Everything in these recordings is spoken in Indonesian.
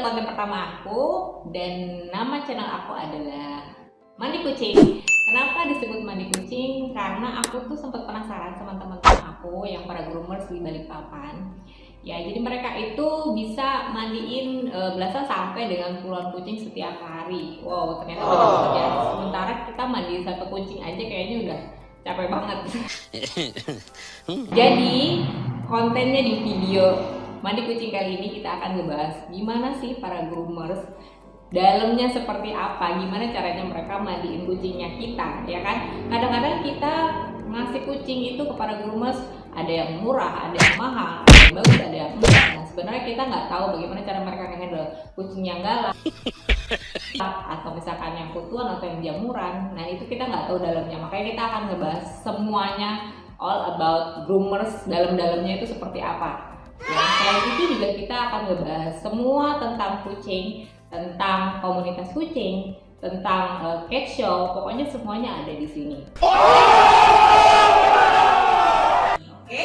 konten pertama aku dan nama channel aku adalah Mandi Kucing. Kenapa disebut Mandi Kucing? Karena aku tuh sempat penasaran sama teman-teman aku yang para groomers di Balikpapan. Ya, jadi mereka itu bisa mandiin belasan sampai dengan puluhan kucing setiap hari. Wow, ternyata banyak banget ya. Sementara kita mandi satu kucing aja kayaknya udah capek banget. Jadi kontennya di video Mandi Kucing kali ini kita akan ngebahas gimana sih para groomers, dalamnya seperti apa, gimana caranya mereka mandiin kucingnya kita, ya kan? Kadang-kadang kita ngasih kucing itu ke para groomers, ada yang murah, ada yang mahal, ada yang bagus, ada yang enggak. Nah, sebenarnya kita nggak tahu bagaimana cara mereka ngehandle kucing yang galak atau misalkan yang kutuan atau yang jamuran. Nah, itu kita nggak tahu dalamnya, makanya kita akan ngebahas semuanya, all about groomers, dalam-dalamnya itu seperti apa. Nah, selain itu juga kita akan ngebahas semua tentang kucing, tentang komunitas kucing, tentang cat show, pokoknya semuanya ada di sini. Oke,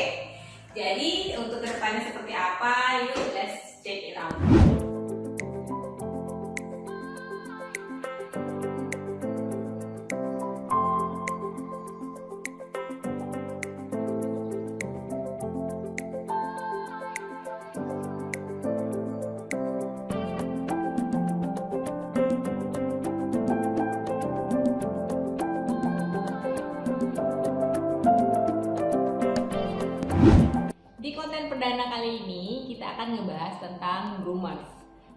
jadi untuk kedepannya seperti apa, yuk let's check it out. Di konten perdana kali ini kita akan ngebahas tentang groomers.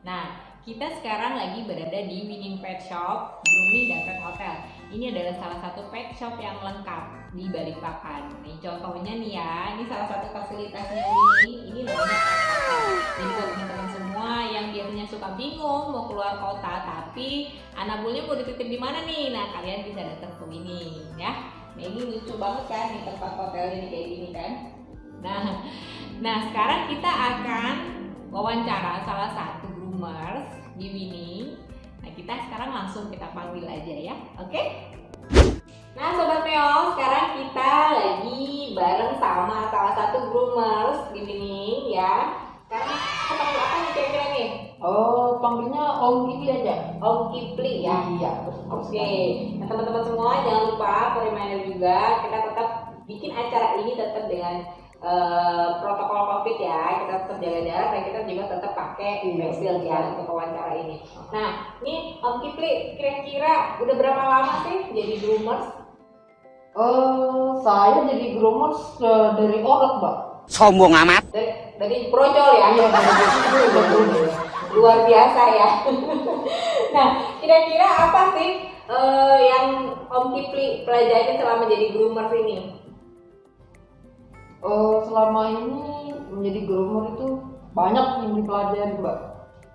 Nah, kita sekarang lagi berada di Winning Pet Shop, Grooming dan Pet Hotel. Ini adalah salah satu pet shop yang lengkap di Balikpapan. Nih contohnya nih ya, ini salah satu fasilitasnya ini namanya Pet Hotel. Jadi buat teman-teman semua yang biasanya suka bingung mau keluar kota tapi anabulnya mau dititip di mana nih? Nah, kalian bisa datang ke Winning ya. Nah, ini lucu banget kan nih tempat hotelnya nih kayak gini kan. Nah sekarang kita akan wawancara salah satu groomers di Winning. Nah, kita sekarang langsung kita panggil aja ya, oke? Nah Sobat Meo, sekarang kita lagi bareng sama salah satu groomers di Winning ya. Sekarang kita panggil apa nih kira-kira nih? Oh, panggilnya Om Kipli aja. Om Kipli ya? Iya. Oke, nah teman-teman semua jangan lupa reminder juga, kita tetap bikin acara ini tetap dengan protokol COVID ya, kita tetap jaga jarak dan kita juga tetap pakai face shield ya untuk wawancara ini. Nah, ini Om Kipli kira-kira udah berapa lama sih jadi groomers? Saya jadi groomers dari Orok, Mbak. Sombong amat. Dari Projol ya? Iya, luar biasa ya. Nah, kira-kira apa sih yang Om Kipli pelajari selama jadi groomers ini? Selama ini menjadi groomer itu banyak yang dipelajari, Mbak.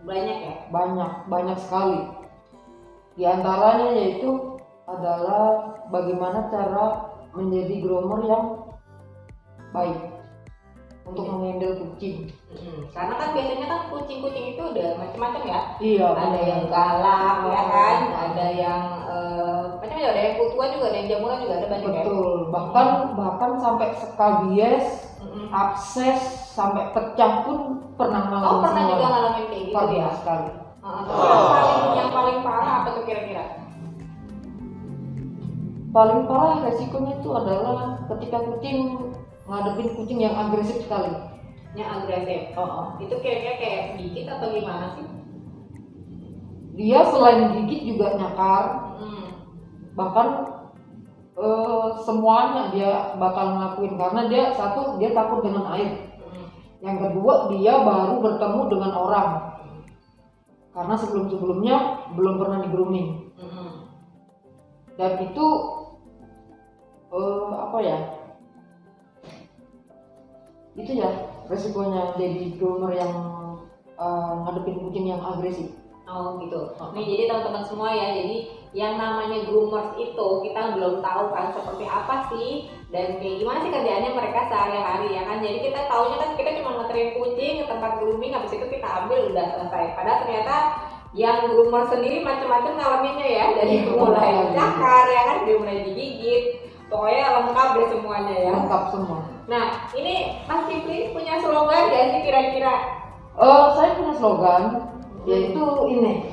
Banyak ya? Banyak sekali. Di antaranya yaitu adalah bagaimana cara menjadi groomer yang baik untuk menghandle kucing. Karena kan biasanya kan kucing-kucing itu udah macam-macam ya. Iya. Ada yang galak ya kan, ada yang macam-macam, ada yang kutuan juga, ada yang jamuran juga, ada banyak. Betul. Bahkan sampai skabies, abses, sampai pecah pun pernah ngalamin. Oh, pernah juga ngalamin kayak gitu pernah ya. Sekali. Yang paling parah apa tuh kira-kira? Paling parah resikonya itu adalah ketika kucing ngadepin kucing yang agresif sekali. Yang agresif. Itu kira-kira kayak gigit atau gimana sih? Dia selain gigit juga nyakar. Bahkan semuanya dia bakal ngelakuin karena dia takut dengan air. Yang kedua, dia baru bertemu dengan orang. Karena sebelum-sebelumnya belum pernah di grooming. Dan itu itu ya resikonya jadi groomer yang ngadepin kucing yang agresif. Oh gitu. Nih jadi teman-teman semua ya, jadi yang namanya groomers itu kita belum tahu kan seperti apa sih dan kayak gimana sih kerjaannya mereka sehari-hari ya kan. Jadi kita taunya kan kita cuma ngeterin kucing ke tempat grooming, habis itu kita ambil udah selesai. Padahal ternyata yang groomer sendiri macam-macam ngalaminnya ya, dari mulai cakar ya kan, dari mulai digigit, pokoknya lengkap deh semuanya ya. Lengkap semua. Nah ini Mas Kipli punya slogan gak sih kira-kira? Saya punya slogan. yaitu ini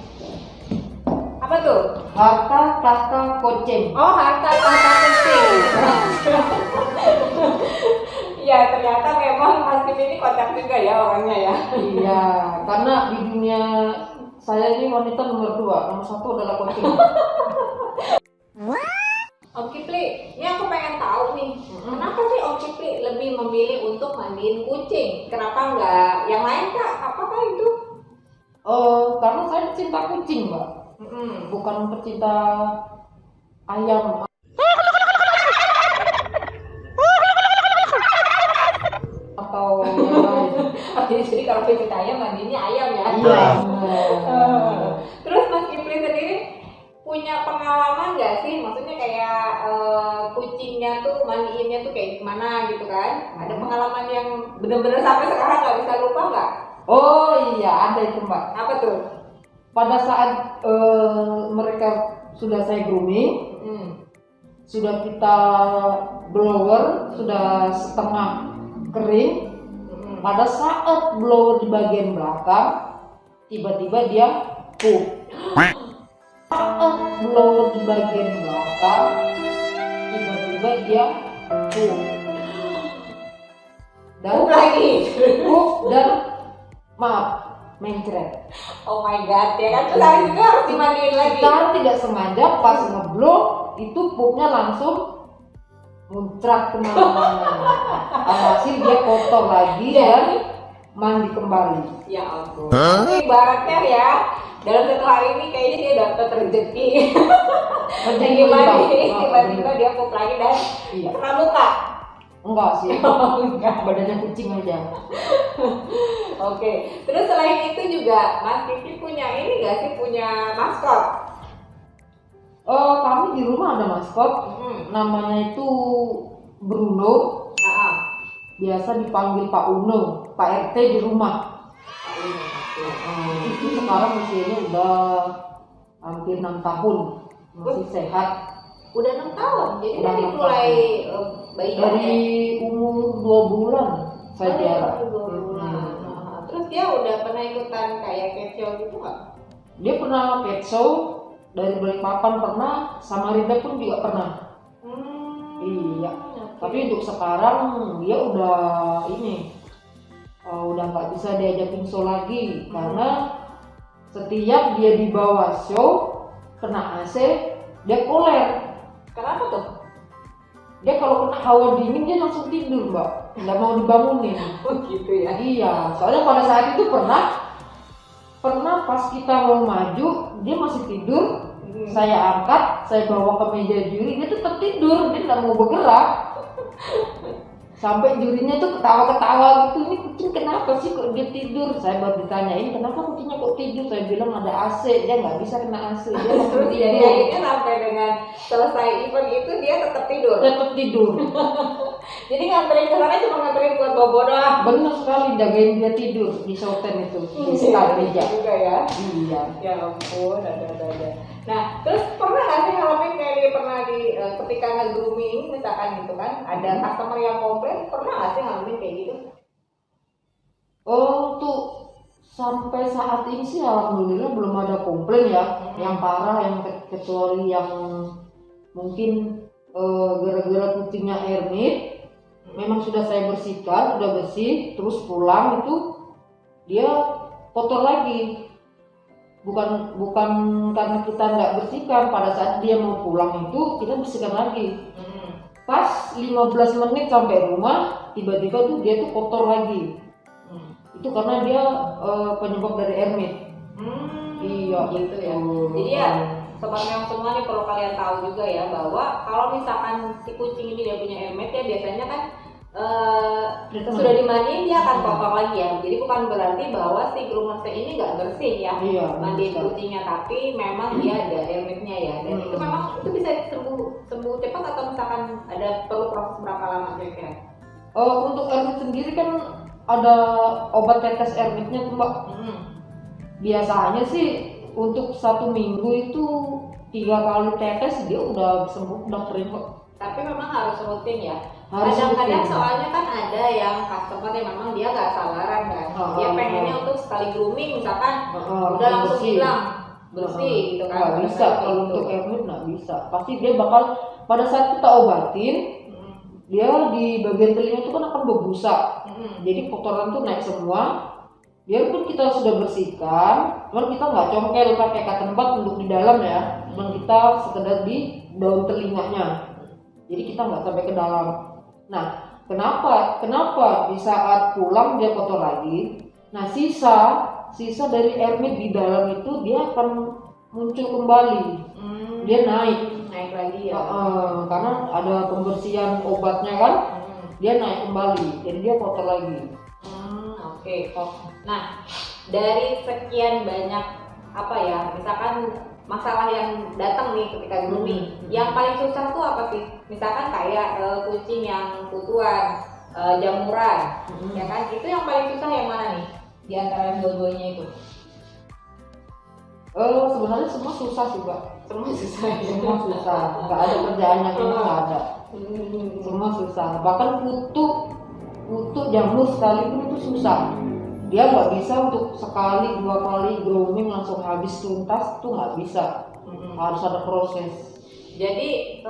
Apa tuh? harta tahta kucing. Oh, harta tahta kucing. Ya, ternyata memang Mas Kim ini kocak juga ya orangnya ya. Iya, karena di dunia saya ini wanita nomor 2, nomor 1 adalah kucing. Om Kipli, ini aku pengen tahu nih, kenapa sih Om Kipli lebih memilih untuk mandiin kucing? Kenapa nggak yang lain kak? Apakah itu? Karena saya cinta kucing, Mbak. Bukan pecinta ayam atau yang lain. Jadi kalau pecinta ayam mandinya ayam ya? Iya. Terus Mas Kipli sendiri punya pengalaman nggak sih? Maksudnya kayak kucingnya tuh mandiinnya tuh kayak gimana gitu kan? Ada pengalaman yang benar-benar sampai sekarang nggak bisa lupa nggak? Oh iya, ada itu, Mbak. Apa tuh? Pada saat mereka sudah saya grooming, sudah kita blower, sudah setengah kering. Pada saat blower di bagian belakang, tiba-tiba dia pup. Saat blower di bagian belakang, tiba-tiba dia pup. Dan Pup lagi. pup dan maaf, mencret. Oh my god, ya kan? Terus habis itu harus dimandiin lagi. Sekarang tidak sengaja pas ngeblow itu pupnya langsung muncrat kemana-mana. Alhasil dia kotor lagi dan mandi kembali. Ya ampun. Ibaratnya ya, dalam satu hari ini kayaknya dia dapat rezeki. Rezeki mandi, tiba-tiba dia pup lagi dan Iya. kena luka. Enggak sih, Enggak. badannya kucing aja. Oke, terus selain itu juga Mas Kiki punya ini nggak sih, punya maskot? Kami di rumah ada maskot, namanya itu Bruno. Biasa dipanggil Pak Uno, Pak RT di rumah. Itu sekarang usianya udah hampir 6 tahun, masih sehat. Udah 6 tahun, jadi Udah dari 6 mulai bayi Dari umur 2 bulan saya piara. Terus dia udah pernah ikutan kayak cat show gitu nggak? Dia pernah pet show dari Balikpapan pernah, Samarinda pun juga pernah. Iya. Tapi untuk sekarang dia udah ini, udah nggak bisa diajakin show lagi karena setiap dia dibawa show kena AC dia koler. Kenapa tuh? Dia kalau kena hawa dingin dia langsung tidur, Mbak, nggak mau dibangunin. Oh gitu ya. Iya, soalnya pada saat itu pernah pas kita mau maju dia masih tidur. Saya angkat, saya bawa ke meja juri, dia tetap tidur, dia nggak mau bergerak. Sampai jurinya tuh ketawa-ketawa gitu, ini kucing kenapa sih kok dia tidur? Saya baru ditanyain kenapa kucingnya kok tidur, saya bilang ada AC, dia nggak bisa kena AC, dia langsung Terus jadi tidur. akhirnya sampai dengan selesai event itu dia tetap tidur. Tetap tidur. Jadi nganterin ke sana cuma nganterin buat bobo doang. Benar sekali, jagain dia tidur di shoten itu, di sekat meja. Juga ya. Iya. Ya ampun, ada. Nah, terus pernah nggak sih ngalamin kayak dia pernah di ketika nge-grooming misalkan gitu kan, ada customer yang komplain, pernah nggak sih ngalamin kayak gitu? Untuk sampai saat ini sih alhamdulillah belum ada komplain ya, yang parah, yang kecuali yang mungkin gara-gara kucingnya ermit, memang sudah saya bersihkan, sudah bersih, terus pulang itu dia kotor lagi. Bukan karena kita nggak bersihkan, pada saat dia mau pulang itu kita bersihkan lagi. Pas 15 menit sampai rumah, tiba-tiba tuh dia tuh kotor lagi. Itu karena dia penyebab dari ermit. Iya Gitu ya. Jadi ya sobat meong semua nih perlu kalian tahu juga ya, bahwa kalau misalkan si kucing ini dia punya ermit ya biasanya kan sudah dimandiin dia akan kotor lagi ya. Jadi bukan berarti bahwa si groomersnya ini nggak bersih ya, Iya, mandiin benar. kucingnya, tapi memang dia ada ermitnya ya. Dan itu memang itu bisa sembuh cepat atau misalkan ada perlu proses berapa lama kira-kira? Untuk ermit sendiri kan ada obat tetes ermitnya tuh, Mbak. Biasanya sih untuk 1 minggu itu 3 kali tetes dia udah sembuh, udah kering kok. Tapi memang harus rutin ya. Kadang-kadang rutin. soalnya kan ada yang customer yang memang dia nggak sabaran kan, dia pengennya untuk sekali grooming misalkan udah langsung bersih. hilang bersih gitu kan. Nggak bisa Kadang-kadang kalau gitu. untuk Ermit nggak bisa. Pasti dia bakal pada saat kita obatin, dia di bagian telinga itu kan akan berbusa. Jadi kotoran tuh naik semua. Biarpun kita sudah bersihkan, cuman kita nggak congkel pakai cotton bud untuk di dalam ya, cuman kita sekedar di daun telinganya. Jadi kita nggak sampai ke dalam. Nah, kenapa di saat pulang dia kotor lagi? Nah, sisa dari Ermit di dalam itu dia akan muncul kembali. Dia naik lagi ya. Karena ada pembersihan obatnya kan, dia naik kembali, jadi dia kotor lagi. Oke. Nah, dari sekian banyak apa ya, misalkan masalah yang datang nih ketika grooming, yang paling susah tuh apa sih? Misalkan kayak kucing yang kutuan, jamuran, ya kan? Itu yang paling susah yang mana nih? Di antara dua-duanya itu? Sebenarnya semua susah sih, Pak. Semua susah. Semua susah. Nggak ada kerjaan yang enak, nggak ada. Semua susah. Bahkan kutu jamur sekalipun itu susah. Dia nggak bisa untuk sekali 2 kali grooming langsung habis tuntas, tuh nggak bisa. Harus ada proses. Jadi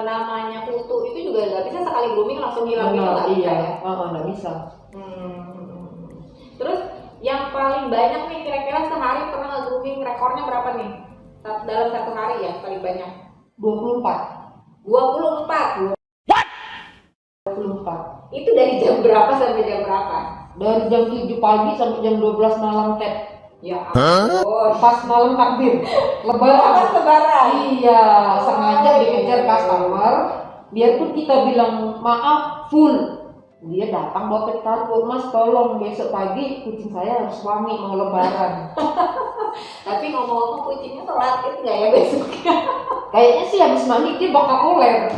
namanya kutu itu juga nggak bisa sekali grooming langsung hilang gitu, nggak bisa ya? Nggak bisa. Terus yang paling banyak nih kira-kira sehari pernah nge-grooming, rekornya berapa nih? Dalam satu hari ya paling banyak? 24. 24. 24. Itu dari jam berapa sampai jam berapa? Dari jam 7 pagi sampai jam 12 malam teh. Ya ampun. Pas malam takbir. Lebaran. Pas lebaran. Iya, sengaja dikejar customer. Biarpun kita bilang maaf full, dia datang bawa pet kargo, Mas tolong besok pagi kucing saya harus wangi mau lebaran. Tapi ngomong-ngomong kucingnya sholat id nggak ya besoknya? Kayaknya sih habis mandi dia bakal koler.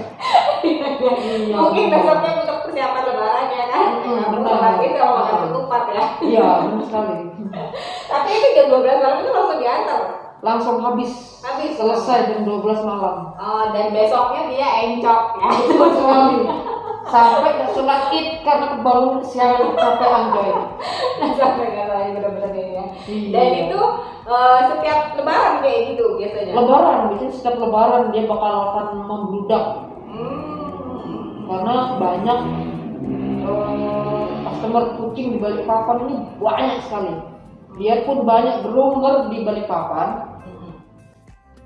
Iya, Mungkin besoknya untuk persiapan lebaran ya kan? Benar. Sholat id sama makan ketupat ya. Iya, benar sekali. Tapi itu jam 12 malam itu langsung diantar. Langsung habis selesai jam 12 malam. Oh, dan besoknya dia encok ya. Betul sekali. Sampai gak sholat id karena kebangun siang kecapean coy. Sampai gak lagi bener-bener ini ya. Iya. Dan itu setiap lebaran kayak gitu biasanya. Lebaran, biasanya setiap lebaran dia bakal akan membludak. Karena banyak customer kucing di Balikpapan ini banyak sekali. Biarpun banyak groomer di Balikpapan,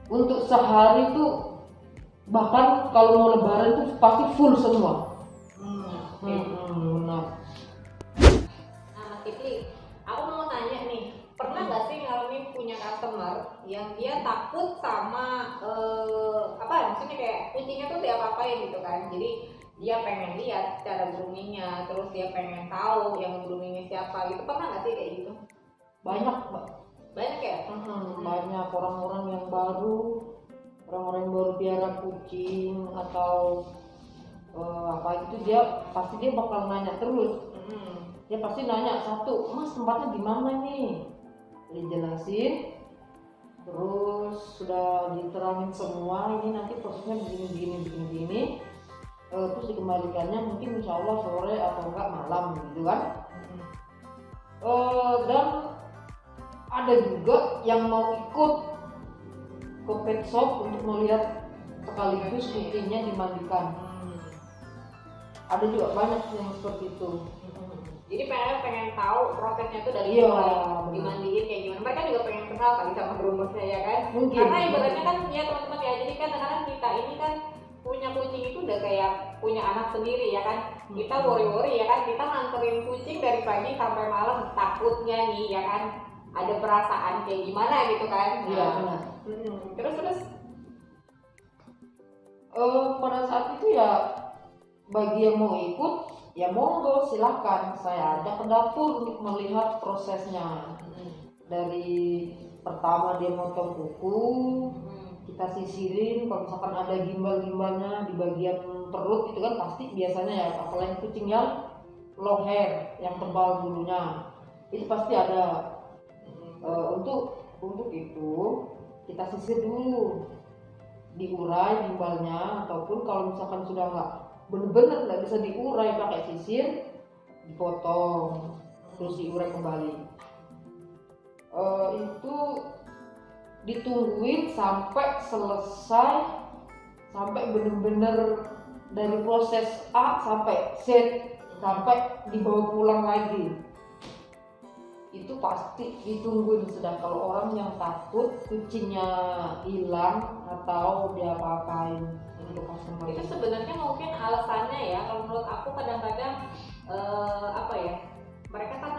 untuk sehari tuh bahkan kalau mau lebaran tuh pasti full semua. Benar. Nah, Mas Kipli, aku mau tanya nih, pernah nggak sih ngalamin punya customer yang dia takut sama maksudnya kayak kucingnya tuh dia apa-apain gitu kan? Jadi dia pengen lihat cara groomingnya, terus dia pengen tahu yang groomingnya siapa gitu. Pernah nggak sih kayak gitu? Banyak, Mbak. Banyak ya? Banyak orang-orang yang baru piara kucing atau apa itu, dia pasti bakal nanya terus. Dia pasti nanya satu, Mas tempatnya di mana nih? Dijelasin, terus sudah diterangin semua, ini nanti prosesnya begini, terus dikembalikannya mungkin insya Allah sore atau enggak malam gitu kan. Dan ada juga yang mau ikut ke pet shop untuk melihat sekaligus kucingnya dimandikan. Ada juga banyak yang seperti itu. Jadi pengen tahu prosesnya tuh dari Iya, mulai dimandiin kayak gimana. Mereka juga pengen kenal kali sama groomersnya ya kan. Mungkin. Karena ibaratnya kan ya teman-teman ya. Jadi kan kadang kita ini kan punya kucing itu udah kayak punya anak sendiri ya kan. Kita worry ya kan. Kita nganterin kucing dari pagi sampai malam, takutnya nih ya kan ada perasaan kayak gimana gitu kan. Iya, benar. Terus pada saat itu ya bagi yang mau ikut ya monggo silahkan, saya ajak ke dapur untuk melihat prosesnya. Dari pertama dia motong kuku, kita sisirin, kalau misalkan ada gimbal-gimbalnya di bagian perut itu kan pasti biasanya ya, apalagi kucing yang long hair yang tebal bulunya itu pasti ada. Untuk itu kita sisir dulu, diurai gimbalnya, ataupun kalau misalkan sudah nggak bener-bener nggak bisa diurai pakai sisir, dipotong terus diurai kembali. Itu ditungguin sampai selesai, sampai bener-bener dari proses A sampai Z, sampai dibawa pulang lagi. Itu pasti ditungguin. Sedang kalau orang yang takut kucingnya hilang atau diapa-apain untuk customer Itu sebenarnya mungkin alasannya ya, kalau menurut aku kadang-kadang apa ya, mereka kan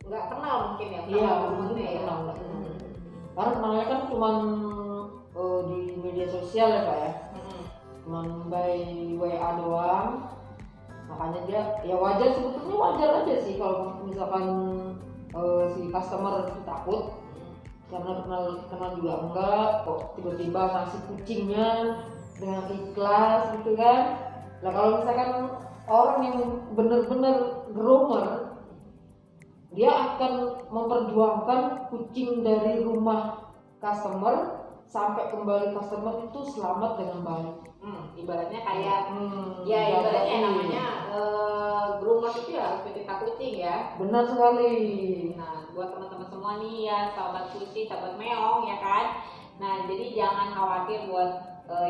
nggak kenal mungkin ya sama iya, temennya ya. nggak kenal. Karena kenalnya kan cuman di media sosial ya Pak ya, cuman by WA doang. Makanya dia ya wajar, sebetulnya wajar aja sih kalau misalkan si customer itu takut, karena kenal juga enggak kok tiba-tiba ngasih kucingnya dengan ikhlas gitu kan. Nah kalau misalkan orang yang bener-bener groomer, dia akan memperjuangkan kucing dari rumah customer sampai kembali customer itu selamat dengan baik. Ibaratnya kayak ya ibaratnya namanya groomer itu ya harus pecinta kucing ya. Benar sekali. Nah buat teman-teman semua nih ya, sahabat kucing, sahabat meong ya kan. Nah jadi jangan khawatir buat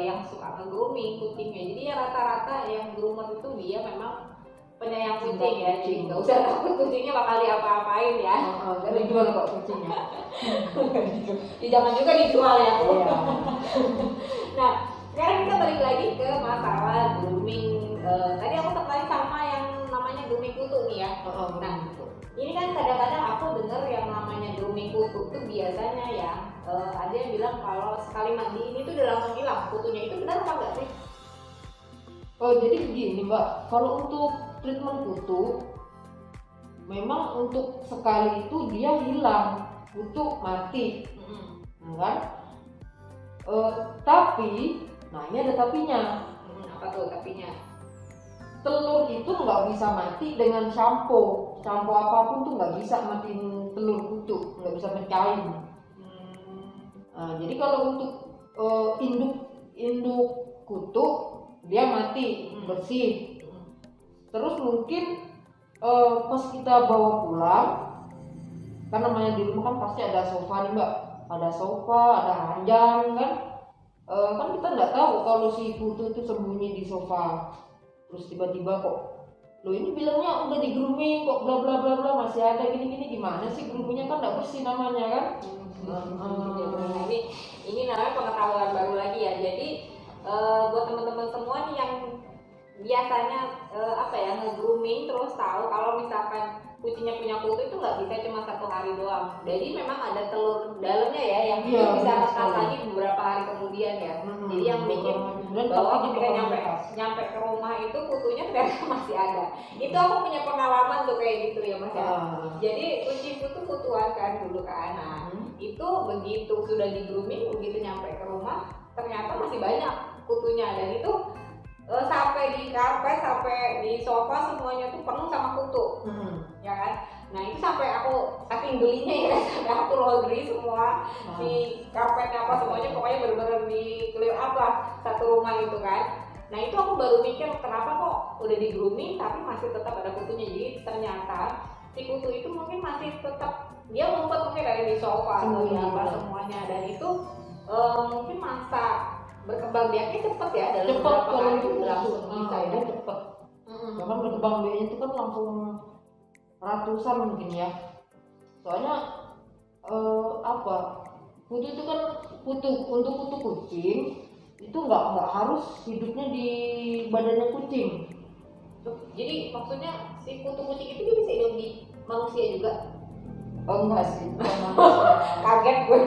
yang suka nge-grooming kucingnya. Jadi ya rata-rata yang groomer itu dia memang penyayang kucing ya, jadi nggak usah takut kucingnya bakal diapa-apain ya. Jadi jual kok kucingnya. Jangan juga dijual ya. Iya. Nah sekarang kita balik lagi ke masalah grooming. Tadi aku tertarik sama yang namanya grooming kutu nih ya. Nah ini kan kadang-kadang aku dengar yang namanya grooming kutu itu biasanya ya ada yang bilang kalau sekali mandi ini tuh udah langsung hilang kutunya, itu benar apa enggak sih? Jadi begini Mbak, kalau untuk treatment kutu memang untuk sekali itu dia hilang, kutu mati, kan? Tapi, nah ini ada tapinya. Apa tuh tapinya? Telur itu nggak bisa mati dengan shampoo apapun tuh nggak bisa matiin telur kutu, nggak bisa pecahin. Nah, jadi kalau untuk induk kutu dia mati bersih. Terus mungkin pas kita bawa pulang, kan namanya di rumah kan pasti ada sofa nih Mbak, ada sofa, ada ranjang kan. Kan kita nggak tahu kalau si kutu itu sembunyi di sofa. Terus tiba-tiba kok, lo ini bilangnya udah di grooming kok bla bla bla bla masih ada gini-gini, gimana sih groomingnya kan nggak bersih namanya kan. Ini namanya pengetahuan baru lagi ya. Jadi buat teman-teman semua nih yang biasanya nge-grooming terus tahu kalau misalkan kucingnya punya kutu itu nggak bisa cuma 1 hari doang. Jadi memang ada telur dalamnya ya yang bisa netas lagi beberapa hari kemudian ya. Jadi yang bikin bahwa ketika nyampe ke rumah itu kutunya ternyata masih ada. Itu aku punya pengalaman tuh kayak gitu ya Mas ya. Jadi kucingku tuh kutuan kan dulu kan. Nah, itu begitu sudah di grooming, begitu nyampe ke rumah ternyata masih banyak kutunya, dan itu sampai di karpet, sampai di sofa semuanya tuh penuh sama kutu, ya kan? Nah itu sampai aku saking gelinya ya, sampai aku laundry semua di karpetnya apa semuanya, pokoknya benar-benar di clear up lah satu rumah itu kan. Nah itu aku baru mikir kenapa kok udah di grooming tapi masih tetap ada kutunya. Jadi ternyata si kutu itu mungkin masih tetap dia ngumpet mungkin dari di sofa atau di apa semuanya, dan itu mungkin masa berkembang biaknya cepet ya, dalam beberapa hari itu langsung bisa ya. Cepet. Bahkan berkembang biaknya itu kan langsung ratusan mungkin ya. Soalnya kutu itu kan untuk kutu kucing itu nggak harus hidupnya di badannya kucing. Jadi maksudnya si kutu kucing itu dia bisa hidup di manusia juga? Enggak sih. Kaget gue.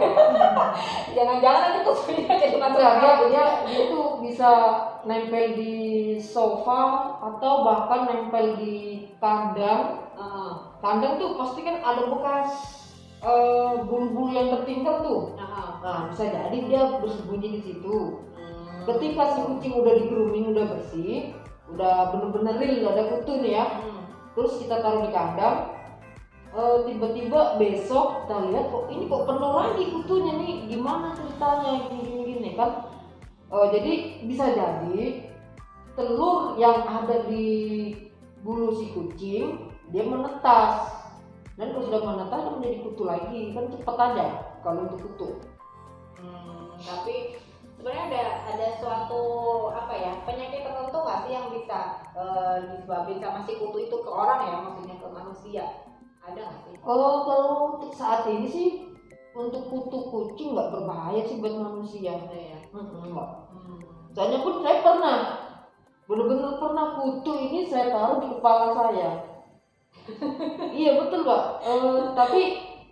Jangan-jangan nanti kutunya jadi masuk. Dia itu bisa nempel di sofa atau bahkan nempel di kandang. Kandang tuh pasti kan ada bekas bulu-bulu yang tertinggal tuh. Nah bisa jadi dia bersembunyi di situ. Ketika si kucing udah di grooming, udah bersih, udah bener-bener real, udah ada kutu nih ya. Terus kita taruh di kandang. Tiba-tiba besok kita lihat kok ini kok penuh lagi kutunya nih, gimana ceritanya gini kan. Jadi bisa jadi telur yang ada di bulu si kucing dia menetas, dan kalau sudah menetas dia menjadi kutu lagi, kan cepet aja kalau untuk kutu. Tapi sebenarnya ada suatu apa ya, penyakit tertentu nggak sih yang bisa disebabkan sama si kutu itu ke orang ya, maksudnya ke manusia, ada nggak sih? Kalau untuk saat ini sih untuk kutu kucing nggak berbahaya sih buat manusia ya. Enggak. Soalnya pun saya pernah benar-benar pernah kutu ini saya taruh di kepala saya. Iya betul Pak. Tapi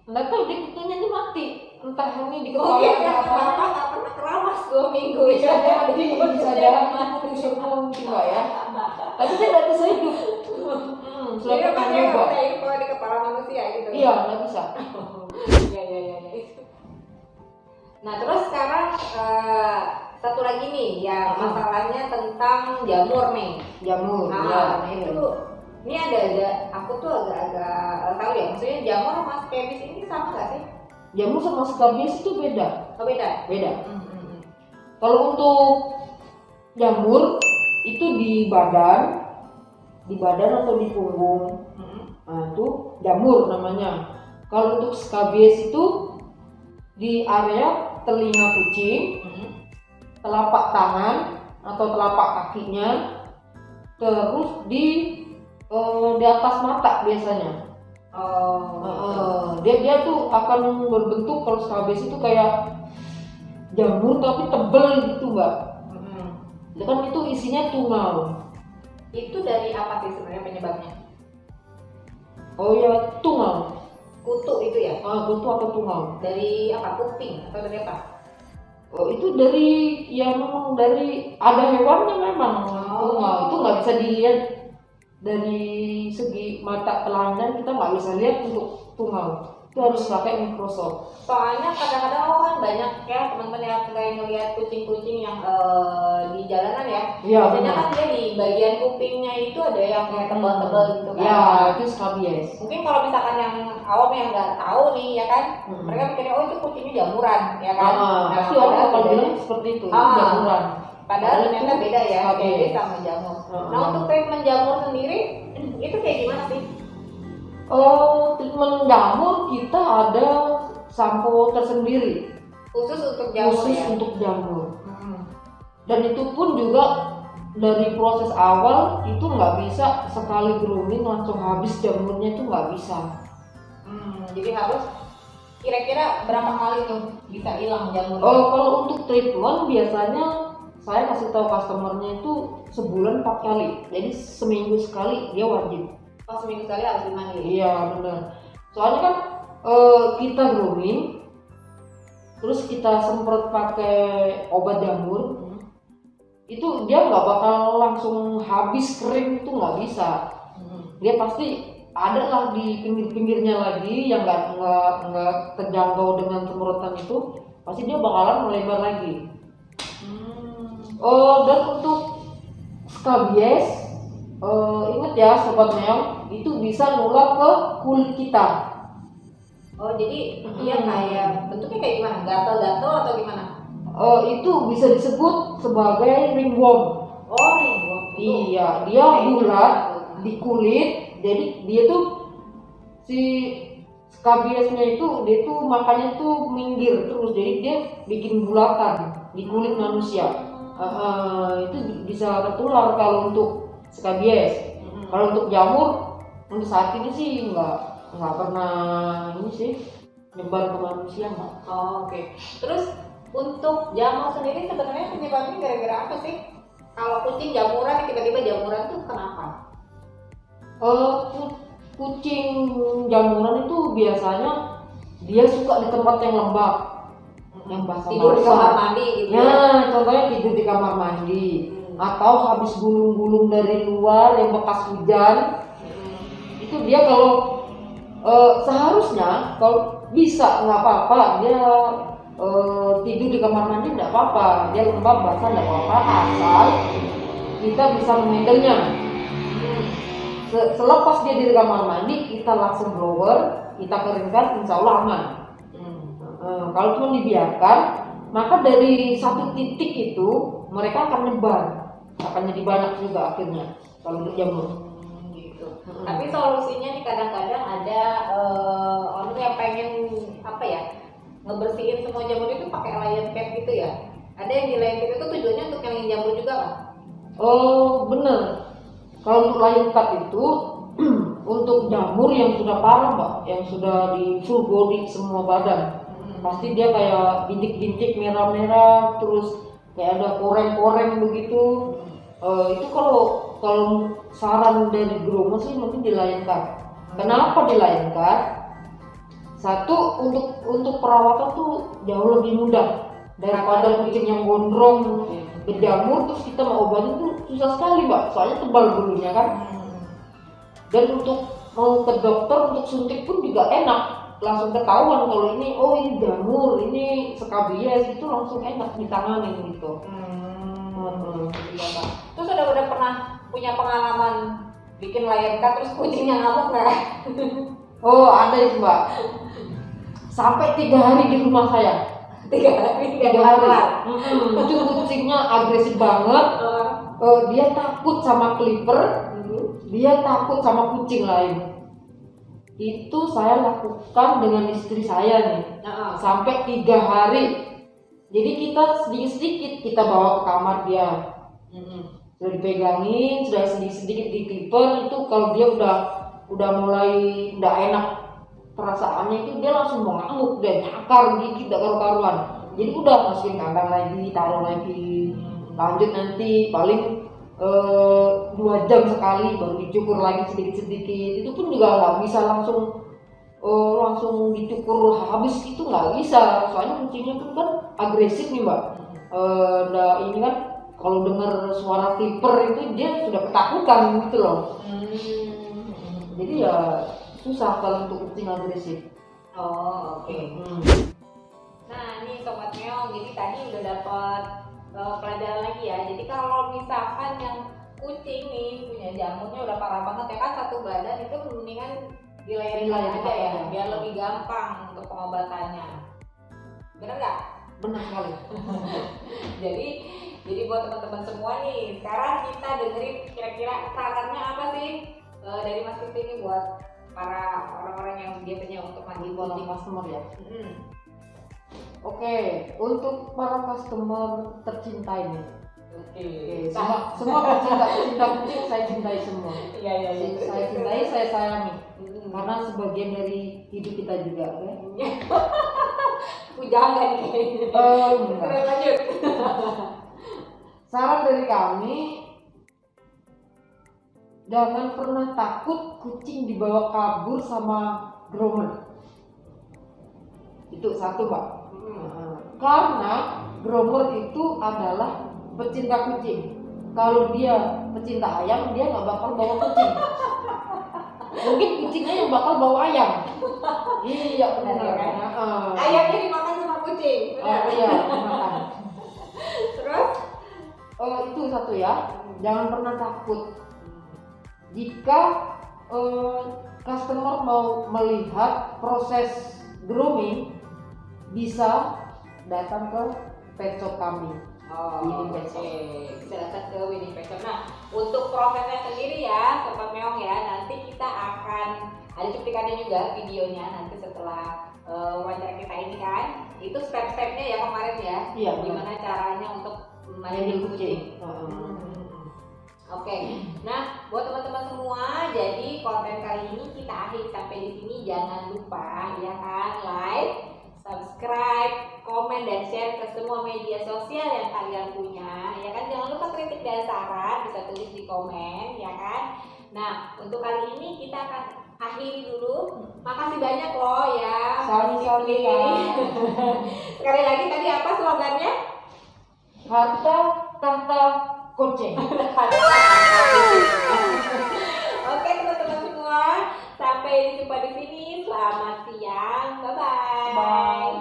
nggak tahu dia kutunya ini mati, entah ini di kepala apa nggak pernah keramas 2 minggu bisa jadi kutu semua mungkin Pak ya. Tapi saya nggak bisa hidup. Jadi apa dia nggak bisa hidup kalau di kepala manusia gitu? Iya nggak bisa. Iya. Nah terus sekarang satu lagi nih ya, masalahnya tentang jamur nih. Jamur. Nah itu ini ada aku tuh agak tahu ya, maksudnya jamur sama skabis ini sama nggak sih? Jamur sama skabis itu beda. Oh beda. Kalau untuk jamur itu di badan atau di punggung. Nah itu jamur namanya. Kalau untuk skabis itu di area telinga kucing, telapak tangan atau telapak kakinya, terus di atas mata biasanya. Dia tuh akan berbentuk, kalau skabis itu kayak jamur tapi tebel gitu Mbak. Kan itu isinya tungau. Itu dari apa sih sebenarnya penyebabnya? Oh ya, tungau. Kutu itu ya? Kutu atau tungau. Dari apa? Kuping atau dari apa? Oh itu dari memang dari ada hewannya memang. Tungau itu nggak bisa dilihat dari segi mata telanjang, kita nggak bisa lihat untuk tungau. Itu harus pakai mikroskop. Soalnya kadang-kadang kan banyak ya teman-teman yang kayak ngelihat kucing-kucing yang di jalanan ya. Biasanya kan dia di bagian kupingnya itu ada yang kayak tebal-tebal gitu kan. Ya, itu skabis. Mungkin kalau misalkan yang awam yang nggak tahu nih ya kan, mereka mikirnya oh itu kucingnya jamuran ya kan. Pasti orang akan bilang seperti itu jamuran. Padahal ternyata beda ya, skabis sama jamur. Nah untuk treatment jamur sendiri itu kayak gimana sih? Treatment jamur kita ada sampo tersendiri khusus untuk jamur untuk jamur. Dan itu pun juga dari proses awal itu nggak bisa sekali grooming langsung habis jamurnya, itu nggak bisa. Jadi harus kira-kira berapa kali tuh bisa hilang jamur? Kalau untuk treatment biasanya saya kasih tahu customernya itu sebulan 4 kali, jadi seminggu sekali dia wajib. Seminggu sekali harus dimandi? Iya benar. Soalnya kan kita grooming, terus kita semprot pakai obat jamur, itu dia nggak bakal langsung habis kering, itu nggak bisa. Dia pasti ada lah di pinggir-pinggirnya lagi yang nggak terjangkau dengan semprotan itu, pasti dia bakalan melebar lagi. Dan untuk skabies, ingat ya sobat meong, itu bisa nular ke kulit kita. Jadi dia kayak bentuknya kayak gimana? Gatal-gatal atau gimana? Itu bisa disebut sebagai ringworm. Ringworm. Iya, dia bulat di kulit. Jadi dia tuh si skabiesnya itu dia tuh makannya tuh minggir terus, jadi dia bikin bulatan di kulit manusia. Itu bisa tertular kalau untuk skabies. Kalau untuk jamur untuk saat ini sih nggak pernah ini sih nyebar ke manusia nggak. Oke. Terus untuk jamur sendiri sebenarnya penyebabnya gara-gara apa sih? Kalau kucing jamuran tiba-tiba jamuran tuh kenapa? Kucing jamuran itu biasanya dia suka di tempat yang lembab, yang basah-basah. Tidur di kamar mandi gitu. Ya, contohnya tidur di kamar mandi, atau habis gulung-gulung dari luar yang bekas hujan. Itu dia kalau seharusnya kalau bisa nggak apa-apa dia tidur di kamar mandi, nggak apa-apa, dia lembab basah nggak apa-apa, asal kita bisa menghandlenya. Selepas dia di kamar mandi, kita langsung blower, kita keringkan, insya Allah aman. Kalau cuma dibiarkan, maka dari satu titik itu mereka akan nyebar. akan jadi banyak juga akhirnya kalau untuk jamur. Gitu. Tapi solusinya nih kadang-kadang ada orang yang pengen apa ya, ngebersihin semua jamur itu pakai lion cat gitu ya. Ada yang di lion cat itu tujuannya untuk ngilangin jamur juga kan? Oh bener, kalau untuk lion cut itu untuk jamur yang sudah parah mbak, yang sudah di full body semua badan, pasti dia kayak bintik-bintik merah-merah, terus kayak ada koreng-koreng begitu. Itu kalau saran dari Bromo sih mungkin di lion cut. Kenapa di lion cut? Satu, untuk perawatan tuh jauh lebih mudah daripada kucing yang gondrong berjamur terus kita mau obatin tuh susah sekali mbak, soalnya tebal bulunya kan. Dan untuk mau ke dokter untuk suntik pun juga enak, langsung ketahuan kalau ini oh ini jamur, ini skabies, itu langsung enak ditangani gitu. Iya, Pak. Terus udah pernah punya pengalaman bikin lion cut terus kucingnya ngamuk nggak? Oh ada itu mbak, sampai 3 hari di rumah saya. 3 hari. Itu kucingnya agresif banget. Dia takut sama clipper, dia takut sama kucing lain. Itu saya lakukan dengan istri saya nih, sampai 3 hari. Jadi kita sedikit-sedikit kita bawa ke kamar dia, sudah dipegangin, sudah sedikit-sedikit di clipper. Itu kalau dia udah mulai nggak enak perasaannya itu dia langsung mau ngamuk dan nyakar gigit gak karu-karuan. Jadi udah masukin kandang lagi, taruh lagi, lanjut nanti paling 2 jam sekali baru dicukur lagi sedikit-sedikit. Itu pun juga nggak bisa langsung dicukur habis, itu nggak bisa, soalnya kucingnya kan agresif nih mbak. Ini kan kalau dengar suara clipper itu dia sudah ketakutan gitu loh. Jadi ya susah kalau untuk kucing agresif. Oh oke. Nah ini Sobat Meong, jadi tadi udah dapat pelajaran lagi ya. Jadi kalau misalkan yang kucing nih punya jamurnya udah parah banget ya kan, satu badan itu mendingan dilayarin aja ya, biar lebih gampang untuk pengobatannya. Bener nggak? Benar sekali. jadi buat teman-teman semua nih, sekarang kita dengerin kira-kira sarannya apa sih dari Mas Kiki ini buat para orang-orang yang biasanya untuk mandi kucing customer ya. Oke, untuk para customer tercinta ini. Oke. Semua pecinta kucing saya cintai semua. Iya. Saya cintai, saya sayangi. Karena sebagian dari hidup kita juga, ya. Jangan nih. Lanjut. Saran dari kami, jangan pernah takut kucing dibawa kabur sama groomer. Itu satu mbak. Karena groomer itu adalah pecinta kucing. Kalau dia pecinta ayam, dia nggak bakal bawa kucing. Mungkin kucingnya yang bakal bawa ayam. Iya benar kan? Ayamnya dimakan sama kucing. Iya dimakan. Terus? Itu satu ya. Jangan pernah takut. Jika customer mau melihat proses grooming, bisa datang ke pet shop kami. Oke. Bisa datang ke Winning Pet Shop. Nah, untuk prosesnya sendiri ya, Sobat Meong ya, nanti kita akan ada cuplikannya juga videonya nanti setelah wawancara kita ini kan. Itu step-stepnya ya kemarin ya. Iya. Gimana caranya untuk mandi kucing. Oke. Nah, buat teman-teman semua, jadi konten kali ini kita akhiri sampai di sini. Jangan lupa ya kan, like, subscribe, komen dan share ke semua media sosial yang kalian punya, ya kan. Jangan lupa kritik dan saran bisa tulis di komen, ya kan. Nah, untuk kali ini kita akan akhiri dulu. Makasih banyak loh ya. Sami-sami. Sekali lagi tadi apa slogannya? Harta tahta kucing. Oke teman-teman semua, sampai jumpa di sini. Selamat siang, bye-bye. Bye.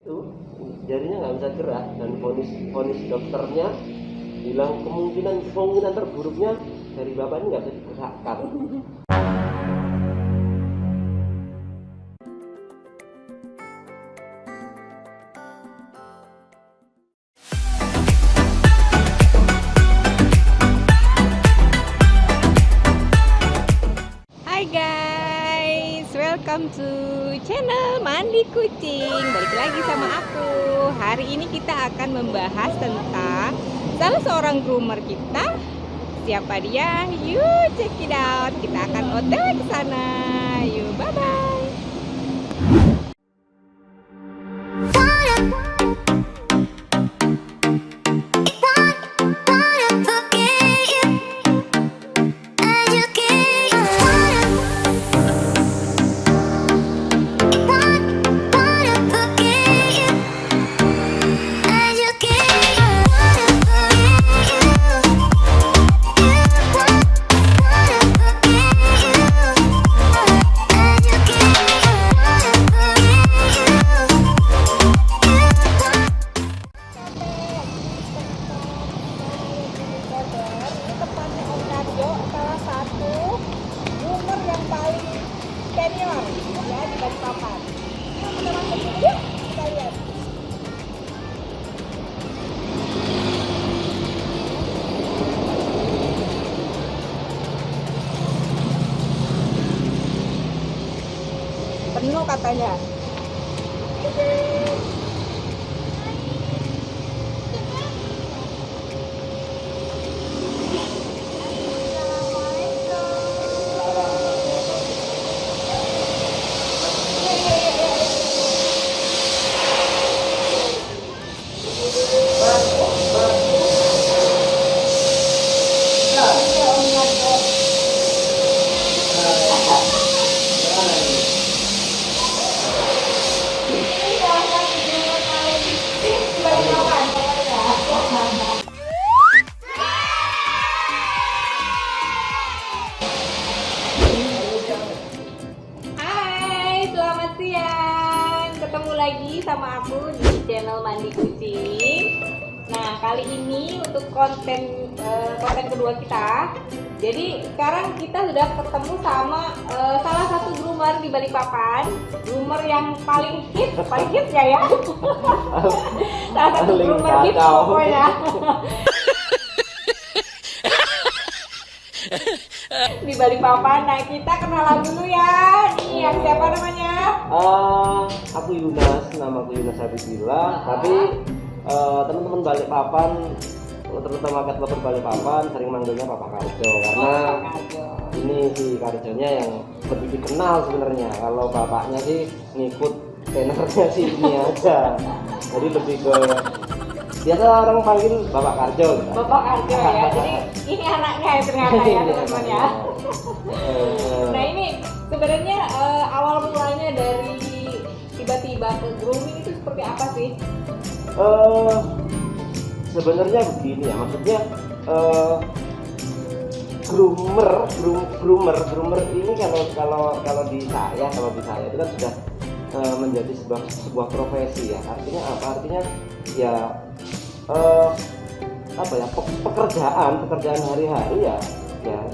Itu jarinya nggak bisa gerak dan vonis dokternya bilang kemungkinan terburuknya dari bapak ini nggak bisa digerakkan. welcome to channel Mandi Kucing. Balik lagi sama aku. Hari ini kita akan membahas tentang salah seorang groomer kita. Siapa dia? Yuk check it out. Kita akan OTW ke sana. Yuk, bye bye. Penuh katanya. Ketemu lagi sama aku di channel Mandi Kucing. Nah, kali ini untuk konten kedua kita. Jadi sekarang kita sudah ketemu sama salah satu groomer di Balikpapan, groomer yang paling hits ya. Salah satu groomer hits pokoknya. Di Balikpapan. Nah, kita kenalan dulu ya. Nih, yang siapa namanya? Aku Yunas, nama aku Yunas Habibila. Tapi teman-teman Balikpapan, terutama Katloper Balikpapan, sering manggilnya Papa Karjo karena ini si Karjonya yang lebih dikenal sebenarnya. Kalau bapaknya sih ngikut tenernya sih ini aja. Jadi lebih ke biasa orang panggil Bapak Karjo. Bapak Karjo ya. Jadi ini anaknya ya ternyata ya teman-teman ya. Nah, ini sebenarnya awal mulanya dari tiba-tiba ke grooming itu seperti apa sih? Sebenarnya begini ya, maksudnya groomer ini kalau di saya itu kan sudah menjadi sebuah profesi ya. Artinya apa? Artinya ya pekerjaan hari-hari ya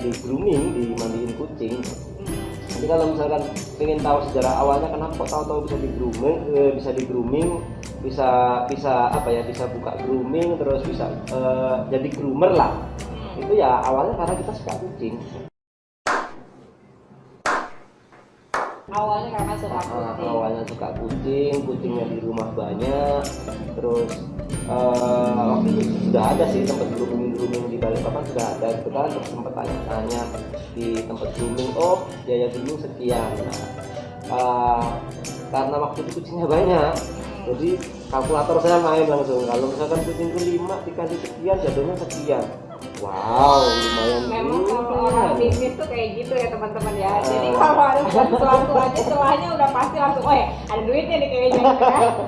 di grooming, di mandiin kucing. Jadi kalau misalkan pengen tahu sejarah awalnya kenapa kok tahu-tahu bisa di grooming, bisa buka grooming, terus bisa jadi groomer lah. Itu ya awalnya karena kita suka kucing. Awalnya karena suka kucing. Awalnya suka kucingnya di rumah banyak. Terus waktu itu sudah ada sih tempat grooming di Balikpapan sudah ada gitu kan. Terus sempat tanya-tanya di tempat grooming, oh biaya grooming sekian. Karena waktu itu kucingnya banyak, jadi kalkulator saya main langsung. Kalau misalkan kucingku 5 dikasih sekian, jatuhnya sekian. Wow, lumayan. Memang kalau orang bisnis tuh kayak gitu ya teman-teman ya. Jadi kalau ada sesuatu aja setelahnya udah pasti langsung, oh ya ada duitnya nih kayaknya.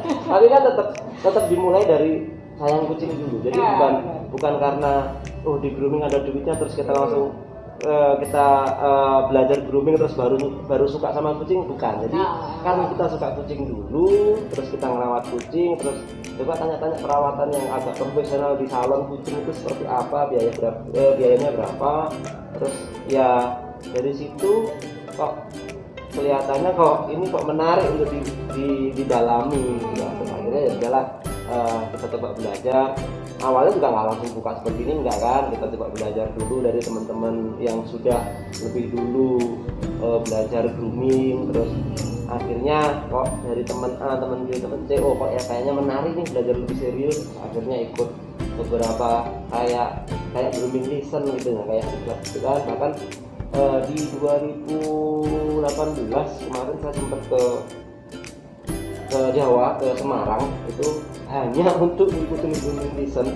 Tapi kan tetap dimulai dari sayang kucing dulu. Jadi bukan karena di grooming ada duitnya terus kita langsung belajar grooming terus baru suka sama kucing, bukan. Jadi karena kita suka kucing dulu, terus kita ngerawat kucing, terus coba tanya-tanya perawatan yang agak profesional di salon kucing itu seperti apa, biayanya berapa, terus ya dari situ kok kelihatannya ini kok menarik untuk didalami. Akhirnya ya udahlah, kita coba belajar. awalnya juga nggak langsung buka seperti ini, enggak kan, kita coba belajar dulu dari teman-teman yang sudah lebih dulu belajar grooming, terus akhirnya kok dari teman A, teman B, teman C, oh kok ya kayaknya menarik nih belajar lebih serius, akhirnya ikut beberapa kayak grooming lesson gitu ya, kayak gitu kan. Bahkan di 2018 kemarin saya sempat ke Jawa, ke Semarang, itu hanya untuk mengikuti grooming lesson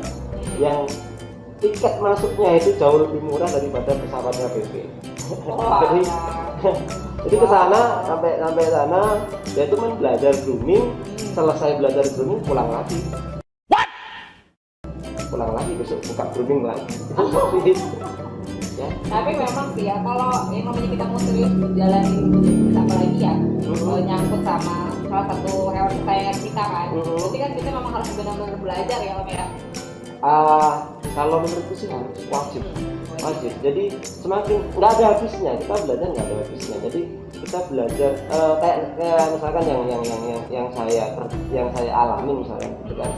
yang tiket masuknya itu jauh lebih murah daripada pesawatnya PP. Jadi ke sana sampai sana dia itu belajar grooming, selesai belajar grooming pulang lagi. Pulang lagi besok buka grooming lagi. Ya. Tapi memang sih ya, kalau yang namanya kita mau serius jalanin bisnis apalagi ya, nyangkut sama salah satu hewan kesayangan kita kan, berarti kan kita memang harus benar-benar belajar ya Om ya. Kalau menurutku sih harus wajib. Jadi semakin nggak ada habisnya, kita belajar nggak ada habisnya. Jadi kita belajar kayak misalkan yang saya alami misalkan gitu kan.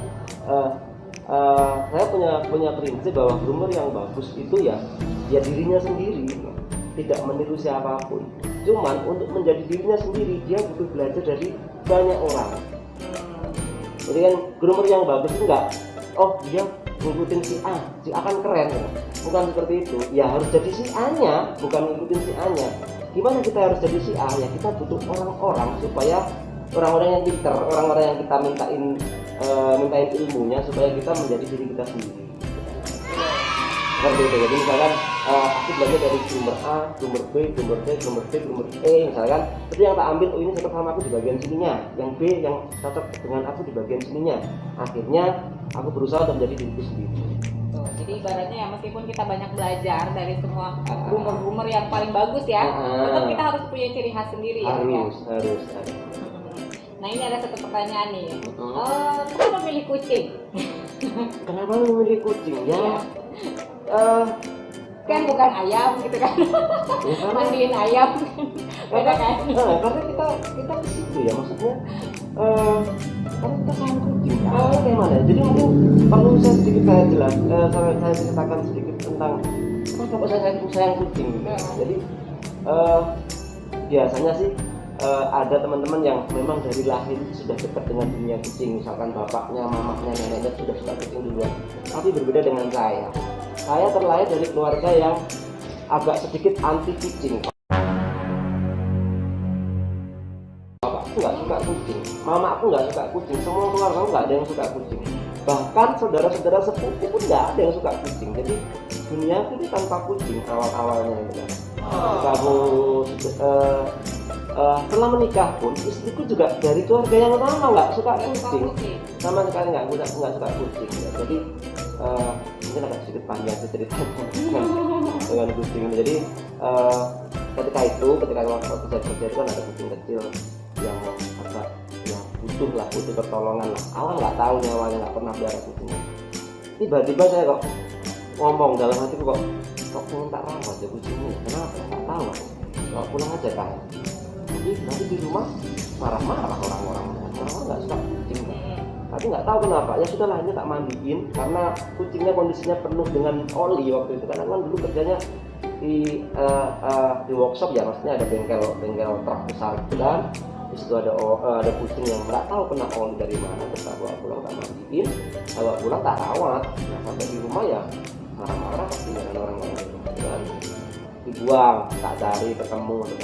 Saya punya prinsip bahwa groomer yang bagus itu ya dirinya sendiri, tidak meniru siapapun. Cuman untuk menjadi dirinya sendiri dia butuh belajar dari banyak orang. Jadi kan groomer yang bagus itu enggak, oh dia ngikutin si A kan keren ya. Bukan seperti itu. Ya harus jadi si A-nya, bukan ngikutin si A-nya. Gimana kita harus jadi si A? Ya kita butuh orang-orang supaya orang-orang yang pintar, orang-orang yang kita mintain ilmunya supaya kita menjadi diri kita sendiri. Seperti itu. Jadi misalkan aku belajar dari groomer A, groomer B, groomer C, groomer D, groomer E misalkan, itu yang tak ambil, oh ini cocok sama aku di bagian sininya, yang B yang cocok dengan aku di bagian sininya. Akhirnya aku berusaha untuk menjadi diriku sendiri. Tuh, jadi ibaratnya ya meskipun kita banyak belajar dari semua groomer yang paling bagus ya, tetap kita harus punya ciri khas sendiri ya. Harus. Nah ini ada satu pertanyaan nih, kenapa milih kucing? Kenapa memilih kucing ya? Kan bukan ayam gitu kan? Ya, Mandiin ayam, beda kan? Karena kita ke situ ya, maksudnya karena kita sayang kucing. Kayak mana? Jadi mungkin perlu saya sedikit saya ceritakan sedikit tentang kenapa saya sayang kucing. Jadi biasanya sih ada teman-teman yang memang dari lahir sudah dekat dengan dunia kucing, misalkan bapaknya, mamanya, neneknya sudah suka kucing duluan. Tapi berbeda dengan saya terlahir dari keluarga yang agak sedikit anti kucing. Bapakku nggak suka kucing, mamaku nggak suka kucing, semua keluarga nggak ada yang suka kucing. Bahkan saudara-saudara sepupu pun nggak ada yang suka kucing. Jadi duniaku ini tanpa kucing awalnya gitu kan. Kamu setelah menikah pun istriku juga dari keluarga yang lama nggak suka kucing, sama sekali nggak suka kucing ya. Jadi mungkin agak sedikit panjang ceritanya dengan kucing. Jadi ketika waktu saya kerja itu kan ada kucing kecil yang agak butuh pertolongan lah. Awal nggak tahu nih, awalnya nggak pernah pelihara kucing. Tiba-tiba saya kok ngomong dalam hatiku, kok minta rawat ya kucingnya, kenapa? Nggak tahu, kok pulang aja kan. Jadi nanti di rumah marah-marah orang-orang nggak suka kucing kan? Tapi nggak tahu kenapa, ya sudahlah ini tak mandiin karena kucingnya kondisinya penuh dengan oli waktu itu, karena kan dulu kerjanya di workshop ya, maksudnya ada bengkel truk besar gitu kan. Di situ ada kucing yang nggak tahu kena oli dari mana, terus bawa pulang tak mandiin, bawa pulang tak rawat. Nah sampai di rumah ya marah-marah pasti dengan orang-orang gitu kan. Dibuang, tak cari ketemu, terus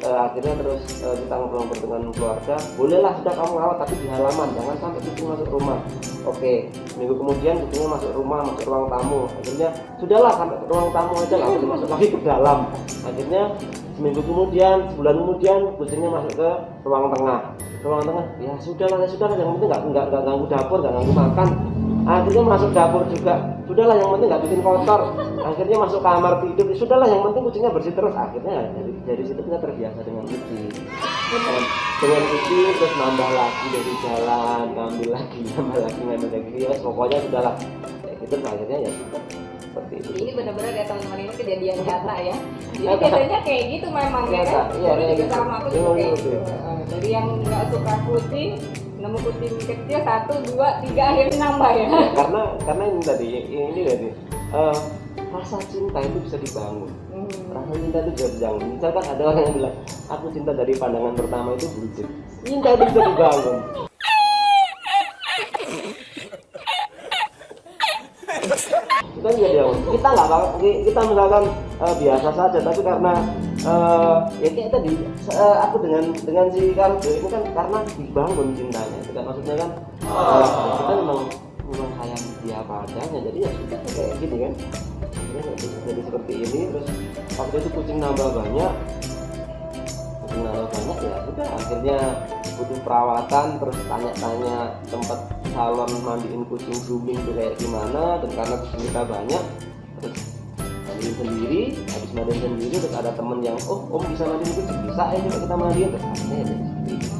akhirnya terus kita ngobrol dengan keluarga, bolehlah sudah kamu rawat tapi di halaman, jangan sampai kucing masuk rumah. Oke, seminggu kemudian kucingnya masuk rumah, masuk ruang tamu. Akhirnya sudahlah sampai ke ruang tamu aja, nggak boleh masuk lagi ke dalam. Akhirnya seminggu kemudian, sebulan kemudian kucingnya masuk ke ruang tengah. Ya sudahlah, yang penting nggak ganggu dapur, nggak ganggu makan. Akhirnya masuk dapur juga, sudahlah yang penting nggak bikin kotor. Akhirnya masuk kamar tidur, sudahlah yang penting kucingnya bersih terus. Akhirnya dari situ kita terbiasa dengan kucing. Dengan kucing terus nambah lagi dari jalan, ngambil lagi. Ya pokoknya sudahlah. Kayak gitu akhirnya ya seperti itu. Ini benar-benar ya teman-teman, ini kejadian nyata ya. Jadi biasanya kayak gitu memang ya kan. Iya, Jadi juga sama aku juga kayak gitu. Dari yang nggak suka kucing nemu kucing kecil 1, 2, 3 akhirnya nambah ya. Karena ini tadi rasa cinta itu bisa dibangun. Rasa cinta itu bisa dibangun. Misalkan ada orang yang bilang aku cinta dari pandangan pertama, itu bullshit. Cinta itu bisa dibangun. Kita nggak bakal, kita misalkan biasa saja, tapi karena ya kayak tadi aku dengan si Karjo ini kan karena dibangun cintanya, itu kan maksudnya kan kita memang sayang dia apa adanya, jadi ya sudah kayak gini kan, jadi seperti ini. Terus waktu itu kucing nambah banyak ya sudah, akhirnya butuh perawatan, terus tanya-tanya tempat salon mandiin kucing grooming itu kayak gimana, dan karena kucing kita banyak terus mandiin sendiri. Habis mandiin sendiri terus ada temen yang om bisa mandiin kucing, bisa ya coba kita mandiin, terus akhirnya jadi seperti itu.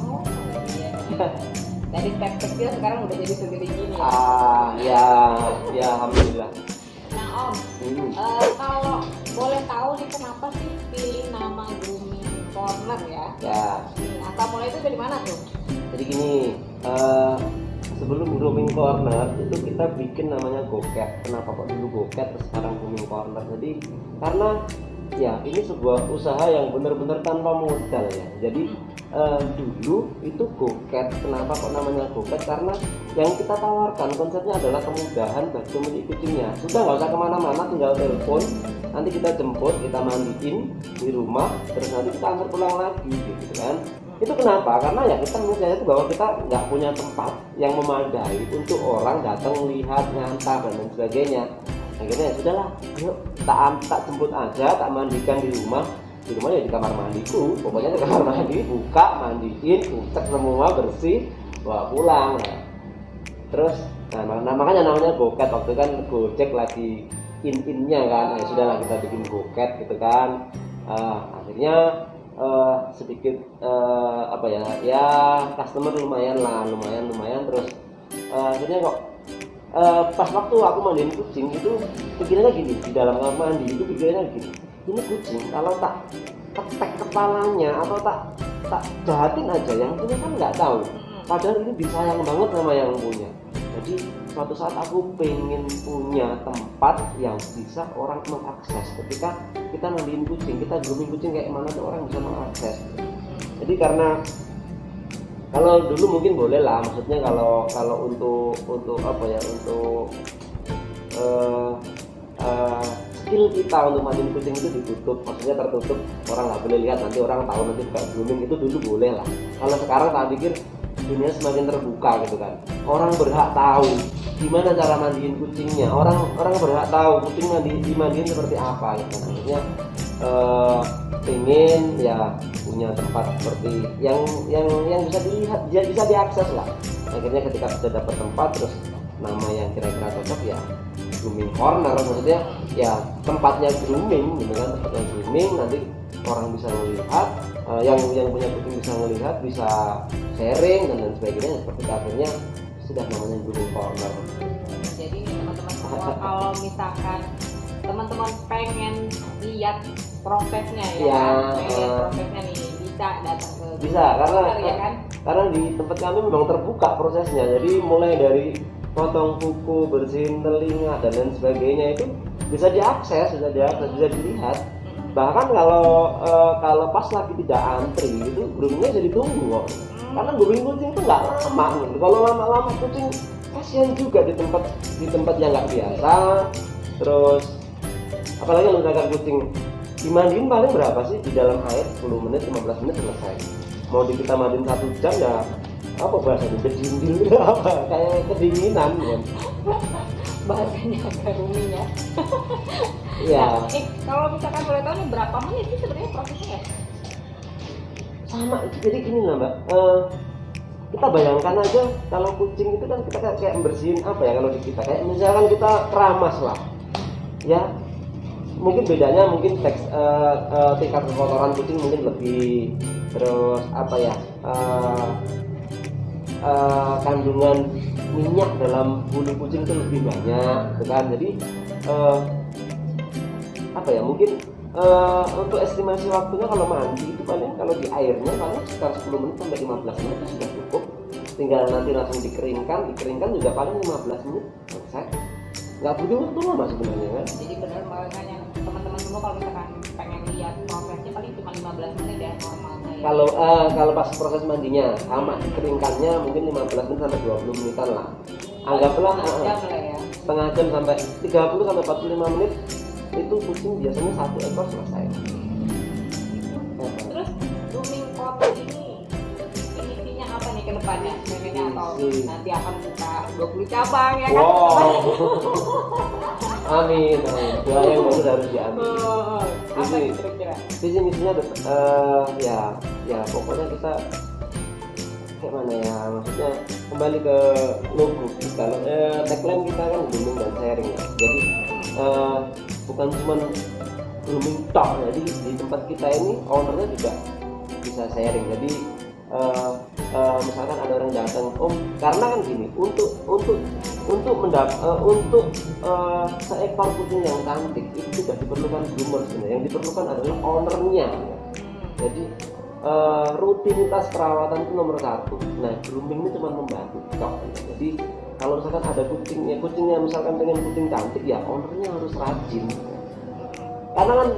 Dari step kecil sekarang udah jadi sendiri gini ya alhamdulillah. Nah Om, kalau boleh tahu nih kenapa sih pilih nama Grooming Corner ya? Asal mulai itu dari mana tuh? Jadi gini, sebelum Grooming Corner itu kita bikin namanya Gocat. Kenapa kok dulu Gocat terus sekarang Grooming Corner? Jadi karena ya ini sebuah usaha yang benar-benar tanpa modal ya. Jadi dulu itu Gocat. Kenapa kok namanya Gocat? Karena yang kita tawarkan konsepnya adalah kemudahan bagi pemilik kucingnya. Sudah nggak usah kemana-mana, tinggal telepon, nanti kita jemput, kita mandiin di rumah, terus nanti kita antar pulang lagi, gitu kan. Itu kenapa? Karena ya kita melihat itu bahwa kita nggak punya tempat yang memadai untuk orang datang lihat, nyantar dan lain sebagainya. Akhirnya ya sudahlah, yuk tak jemput aja, tak mandikan di rumah ya di kamar mandiku, pokoknya di kamar mandi, buka, mandiin, cek semua bersih, bawa pulang. Terus makanya namanya Gocat, waktu kan Gojek lagi in-innya kan, ya sudahlah kita bikin Gocat gitu kan. Akhirnya sedikit customer lumayan terus akhirnya kok pas waktu aku mandiin kucing itu pikirannya gini, di dalam kamar mandi itu pikirannya gini, ini kucing kalau tak ketek kepalanya atau tak jahatin aja, yang punya kan nggak tahu, padahal ini disayang banget sama yang punya. Jadi suatu saat aku pengen punya tempat yang bisa orang mengakses ketika kita mandiin kucing, kita grooming kucing kayak mana tuh orang bisa mengakses. Jadi karena kalau dulu mungkin boleh lah, maksudnya kalau untuk skill kita untuk mandiin kucing itu ditutup, maksudnya tertutup, orang nggak boleh lihat, nanti orang tahu nanti buka grooming, itu dulu boleh lah. Kalau sekarang tak pikir dunia semakin terbuka gitu kan, orang berhak tahu gimana cara mandiin kucingnya, orang berhak tahu kucing dimandiin seperti apa gitu. Maksudnya pengen ya punya tempat seperti yang bisa dilihat, bisa diakses lah. Akhirnya ketika sudah dapat tempat, terus nama yang kira-kira cocok ya Grooming Corner, maksudnya ya tempatnya grooming gitu kan, tempatnya grooming, nanti orang bisa melihat, yang punya kucing bisa melihat, bisa sharing dan lain sebagainya. Seperti akhirnya sudah namanya Grooming Corner. Jadi teman-teman semua kalau misalkan teman-teman pengen lihat prosesnya prosesnya nih, bisa datang ke karena di tempat kami memang terbuka prosesnya. Jadi mulai dari potong kuku, bersihin telinga dan lain sebagainya itu bisa diakses, bisa dilihat. Bahkan kalau pas lagi tidak antri itu groomingnya jadi tunggu kok. Karena grooming kucing itu nggak lama gitu. Kalau lama-lama kucing kasihan juga di tempat yang nggak biasa. Terus apalagi kalau misalkan kucing dimandiin paling berapa sih di dalam air, 10 menit 15 menit selesai. Mau kita mandiin 1 jam ya apa bahasanya, kedindil apa kayak kedinginan kan. Bahasanya agak rumit ya. Iya. Kalau misalkan boleh tahu nih berapa menit sih sebenarnya prosesnya? Sama, jadi gini lah Mbak, kita bayangkan aja kalau kucing itu kan kita kayak bersihin apa ya, kalau di kita kayak misalkan kita keramas lah ya, mungkin bedanya mungkin tingkat kotoran kucing mungkin lebih, terus apa ya, kandungan minyak dalam bulu kucing itu lebih banyak gitu kan. Jadi apa ya, mungkin untuk estimasi waktunya kalau mandi itu paling kalau di airnya paling sekitar 10 menit sampai 15 menit itu sudah cukup. tinggal nanti langsung dikeringkan juga paling 15 menit selesai. Nggak butuh waktu lama sebenarnya kan. Jadi benar makanya teman-teman semua kalau misalkan pengen lihat prosesnya paling cuma 15 menit ya normalnya ya. Kalau pas proses mandinya sama dikeringkannya mungkin 15 menit sampai 20 menitan lah. Anggaplah jam lah ya. setengah jam sampai 30 sampai 45 menit itu kucing biasanya 1 ekor selesai. Terus grooming kotor ini intinya apa nih ke depannya? Pengennya atau nanti akan buka 20 cabang ya kan? Wow. Amin. Doa yang bagus harus diambil. Apa nih kira-kira? Visi misinya ya pokoknya kita kayak mana ya, maksudnya kembali ke logo kita. Tagline kita kan grooming dan sharing ya. Jadi bukan cuma grooming tok, jadi di tempat kita ini ownernya juga bisa sharing. Jadi misalkan ada orang datang, karena kan gini, untuk seekor kucing yang cantik itu tidak diperlukan groomer sebenarnya, yang diperlukan adalah ownernya. Jadi rutinitas perawatan itu nomor 1. Nah, grooming ini cuma membantu tok. Jadi kalau misalkan ada kucingnya misalkan pengen kucing cantik ya ownernya harus rajin. Karena kan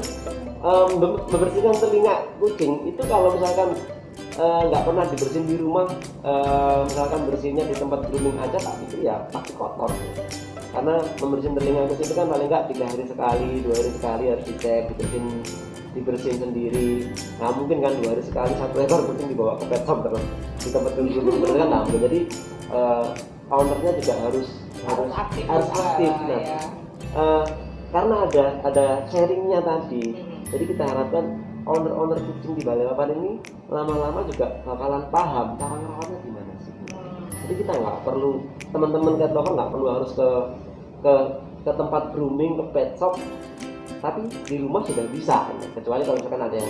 membersihkan telinga kucing itu kalau misalkan nggak pernah dibersihin di rumah, misalkan bersihnya di tempat grooming aja itu ya pasti kotor. Karena membersihin telinga kucing itu kan paling nggak 3 hari sekali, 2 hari sekali harus dicek, dibersihin sendiri. Nah mungkin kan 2 hari sekali 1 ekor kucing dibawa ke pet shop terus di tempat grooming bener kan nggak. Jadi ownernya juga harus aktif. Nah, ya. Karena ada sharingnya tadi, jadi kita harapkan owner kucing di Balai Papan ini lama-lama juga bakalan paham cara merawatnya gimana sih. Jadi kita nggak perlu, teman-teman cat lover nggak perlu harus ke tempat grooming, ke pet shop, tapi di rumah sudah bisa. Kecuali kalau misalkan ada yang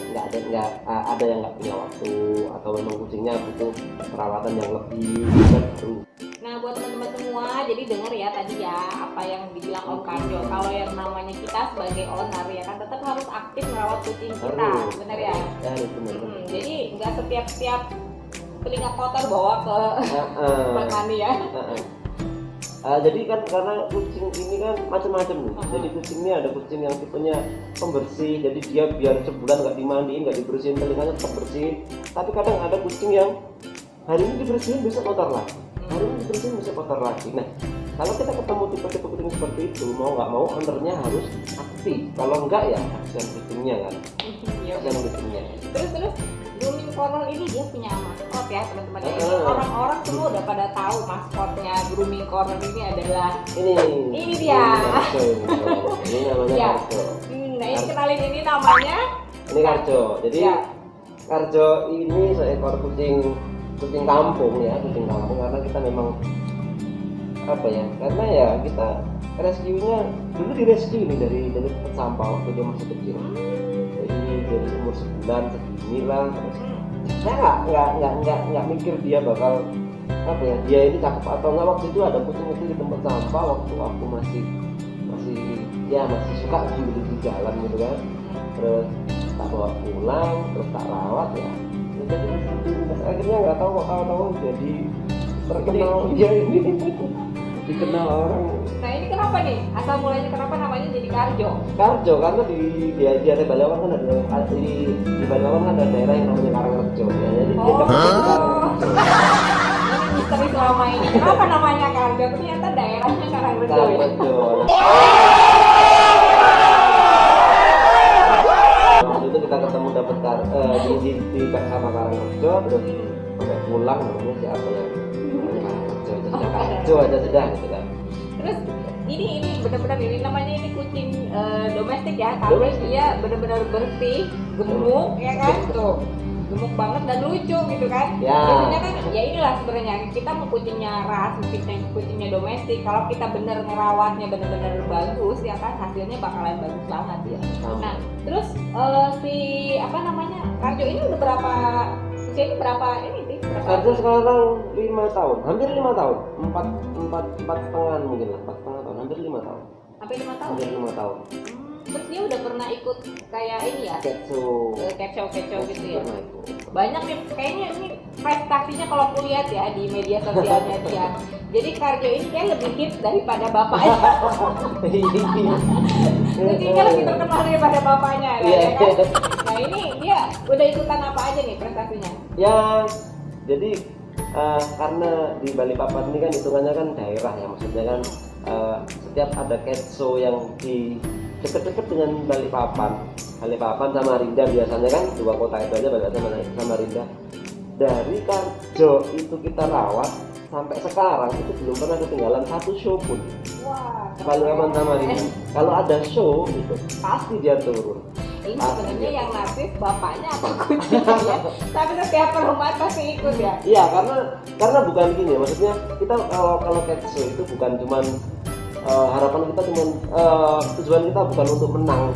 nggak punya waktu atau memang kucingnya butuh perawatan yang lebih baru. Nah buat teman-teman semua, jadi dengar ya tadi ya apa yang dibilang Om Karjo. Kalau yang namanya kita sebagai owner ya kan tetap harus aktif merawat kucing kita, benar ya? Ya benar. Jadi nggak setiap telinga kotor bawa ke Bang Mani ya. Jadi kan karena kucing ini kan macam-macam nih. Jadi kucing ini ada kucing yang tipenya pembersih, jadi dia biar sebulan nggak dimandiin, nggak dibersihin telinganya tetap bersih. Tapi kadang ada kucing yang hari ini dibersihin besok kotor lagi, hari ini dibersihin besok kotor lagi. Nah kalau kita ketemu tipe-tipe kucing seperti itu, mau nggak mau ownernya harus aktif. Kalau enggak ya kasihan kucingnya kan. Kasihan kucingnya. Terus grooming corner ini dia punya maskot ya teman-teman. Orang-orang semua udah pada tahu maskotnya grooming corner ini adalah ini dia. Ini namanya ya. Karjo. Nah ini kenalin, ini namanya. Ini Karjo. Jadi Karjo ini seekor kucing kampung ya, kucing kampung karena kita memang apa ya? Karena ya kita rescue-nya dulu direscue ini dari tempat sampah waktu dia masih kecil. Jadi dari umur sebulan segini lah, terus saya nggak mikir dia bakal apa ya, dia ini cakep atau nggak. Waktu itu ada kucing itu di tempat sampah waktu aku masih suka gitu di jalan gitu kan, terus tak bawa pulang, terus tak rawat ya. Jadi akhirnya nggak tahu jadi terkenal dia ini dikenal orang. Nah ini kenapa nih? Asal mulanya kenapa namanya jadi Karjo? Karjo karena di area Balawan kan ada di Balawan kan ada daerah yang namanya Karangrejo ya. Jadi dia dapat Karangrejo. Ini misteri selama ini. Kenapa namanya Karjo? Ternyata daerahnya Karangrejo ya. Waktu itu kita ketemu dapat di sama Karangrejo, terus sampai pulang namanya siapa ya? Karangrejo aja sudah gitu kan. Terus ini benar-benar ini namanya ini kucing domestik ya, karena dia benar-benar bersih, gemuk ya kan, tuh gemuk banget dan lucu gitu kan. Biasanya kan ya inilah sebenarnya kita mau kucingnya ras, kucingnya domestik. Kalau kita bener ngerawatnya benar-benar bagus ya kan, hasilnya bakalan bagus banget ya. Nah terus si apa namanya Karjo ini udah berapa usianya berapa ini sih? Karjo sekarang 5 tahun, hampir 5 tahun, 4,5 mungkin lah, 4,5 tahun, hampir 5 tahun. Hampir 5 tahun? Hampir 5 tahun. Terus dia udah pernah ikut kayak ini ya? Cat show gitu ya? Banyak nih, kayaknya ini prestasinya kalau aku lihat ya di media sosialnya dia. Jadi Karjo ini kayak lebih hits daripada bapaknya. Kucingnya lebih terkenal daripada bapaknya, ya kan? Nah ini dia udah ikutan apa aja nih prestasinya? Ya, jadi karena di Balikpapan ini kan hitungannya kan daerah ya, maksudnya kan setiap ada cat show yang di dekat-dekat dengan Balikpapan sama Rinda biasanya kan dua kota itu aja Balikpapan sama Rinda. Dari Karjo itu kita rawat sampai sekarang itu belum pernah ketinggalan satu show pun. Wah, Balikpapan sama Rinda. Kalau ada show itu pasti dia turun. Ini sebenarnya yang natif bapaknya apa kucingnya? Tapi setiap perumahan pasti ikut ya. Iya, karena bukan gini, maksudnya kita kalau cat show itu bukan cuman harapan kita cuman tujuan kita bukan untuk menang,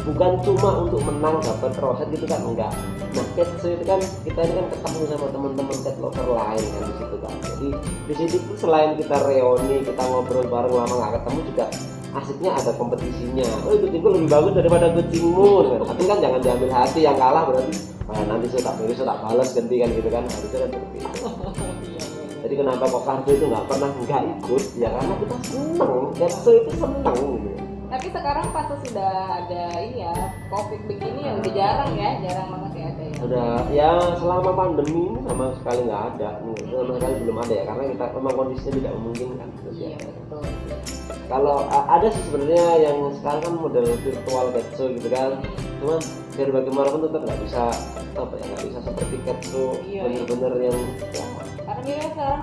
bukan cuma untuk menang dapat roset gitu kan, enggak. Nah, cat show itu kan kita ini kan ketemu sama teman-teman cat lover lain kan di situ kan. Jadi di situ tuh selain kita reuni, kita ngobrol bareng lama nggak ketemu juga asiknya ada kompetisinya. Oh, kucingku lebih bagus daripada kucingmu. Tapi kan jangan diambil hati, yang kalah berarti nanti saya tak balas ganti kan gitu kan. Harusnya kan seperti itu. Jadi kenapa kok Karjo itu nggak ikut? Ya karena kita seneng, Karjo itu seneng gitu. Tapi sekarang pas sudah ada ini ya, COVID begini ya udah jarang banget ya ada ya. Udah ya selama pandemi ini sama sekali nggak ada, sama sekali belum ada ya karena kita memang kondisinya tidak memungkinkan. Iya betul. Kalau ada sih sebenarnya yang sekarang kan model virtual cat show gitu kan, cuman biar bagaimanapun tetap nggak bisa seperti cat show bener-bener yang ya, karena kita sekarang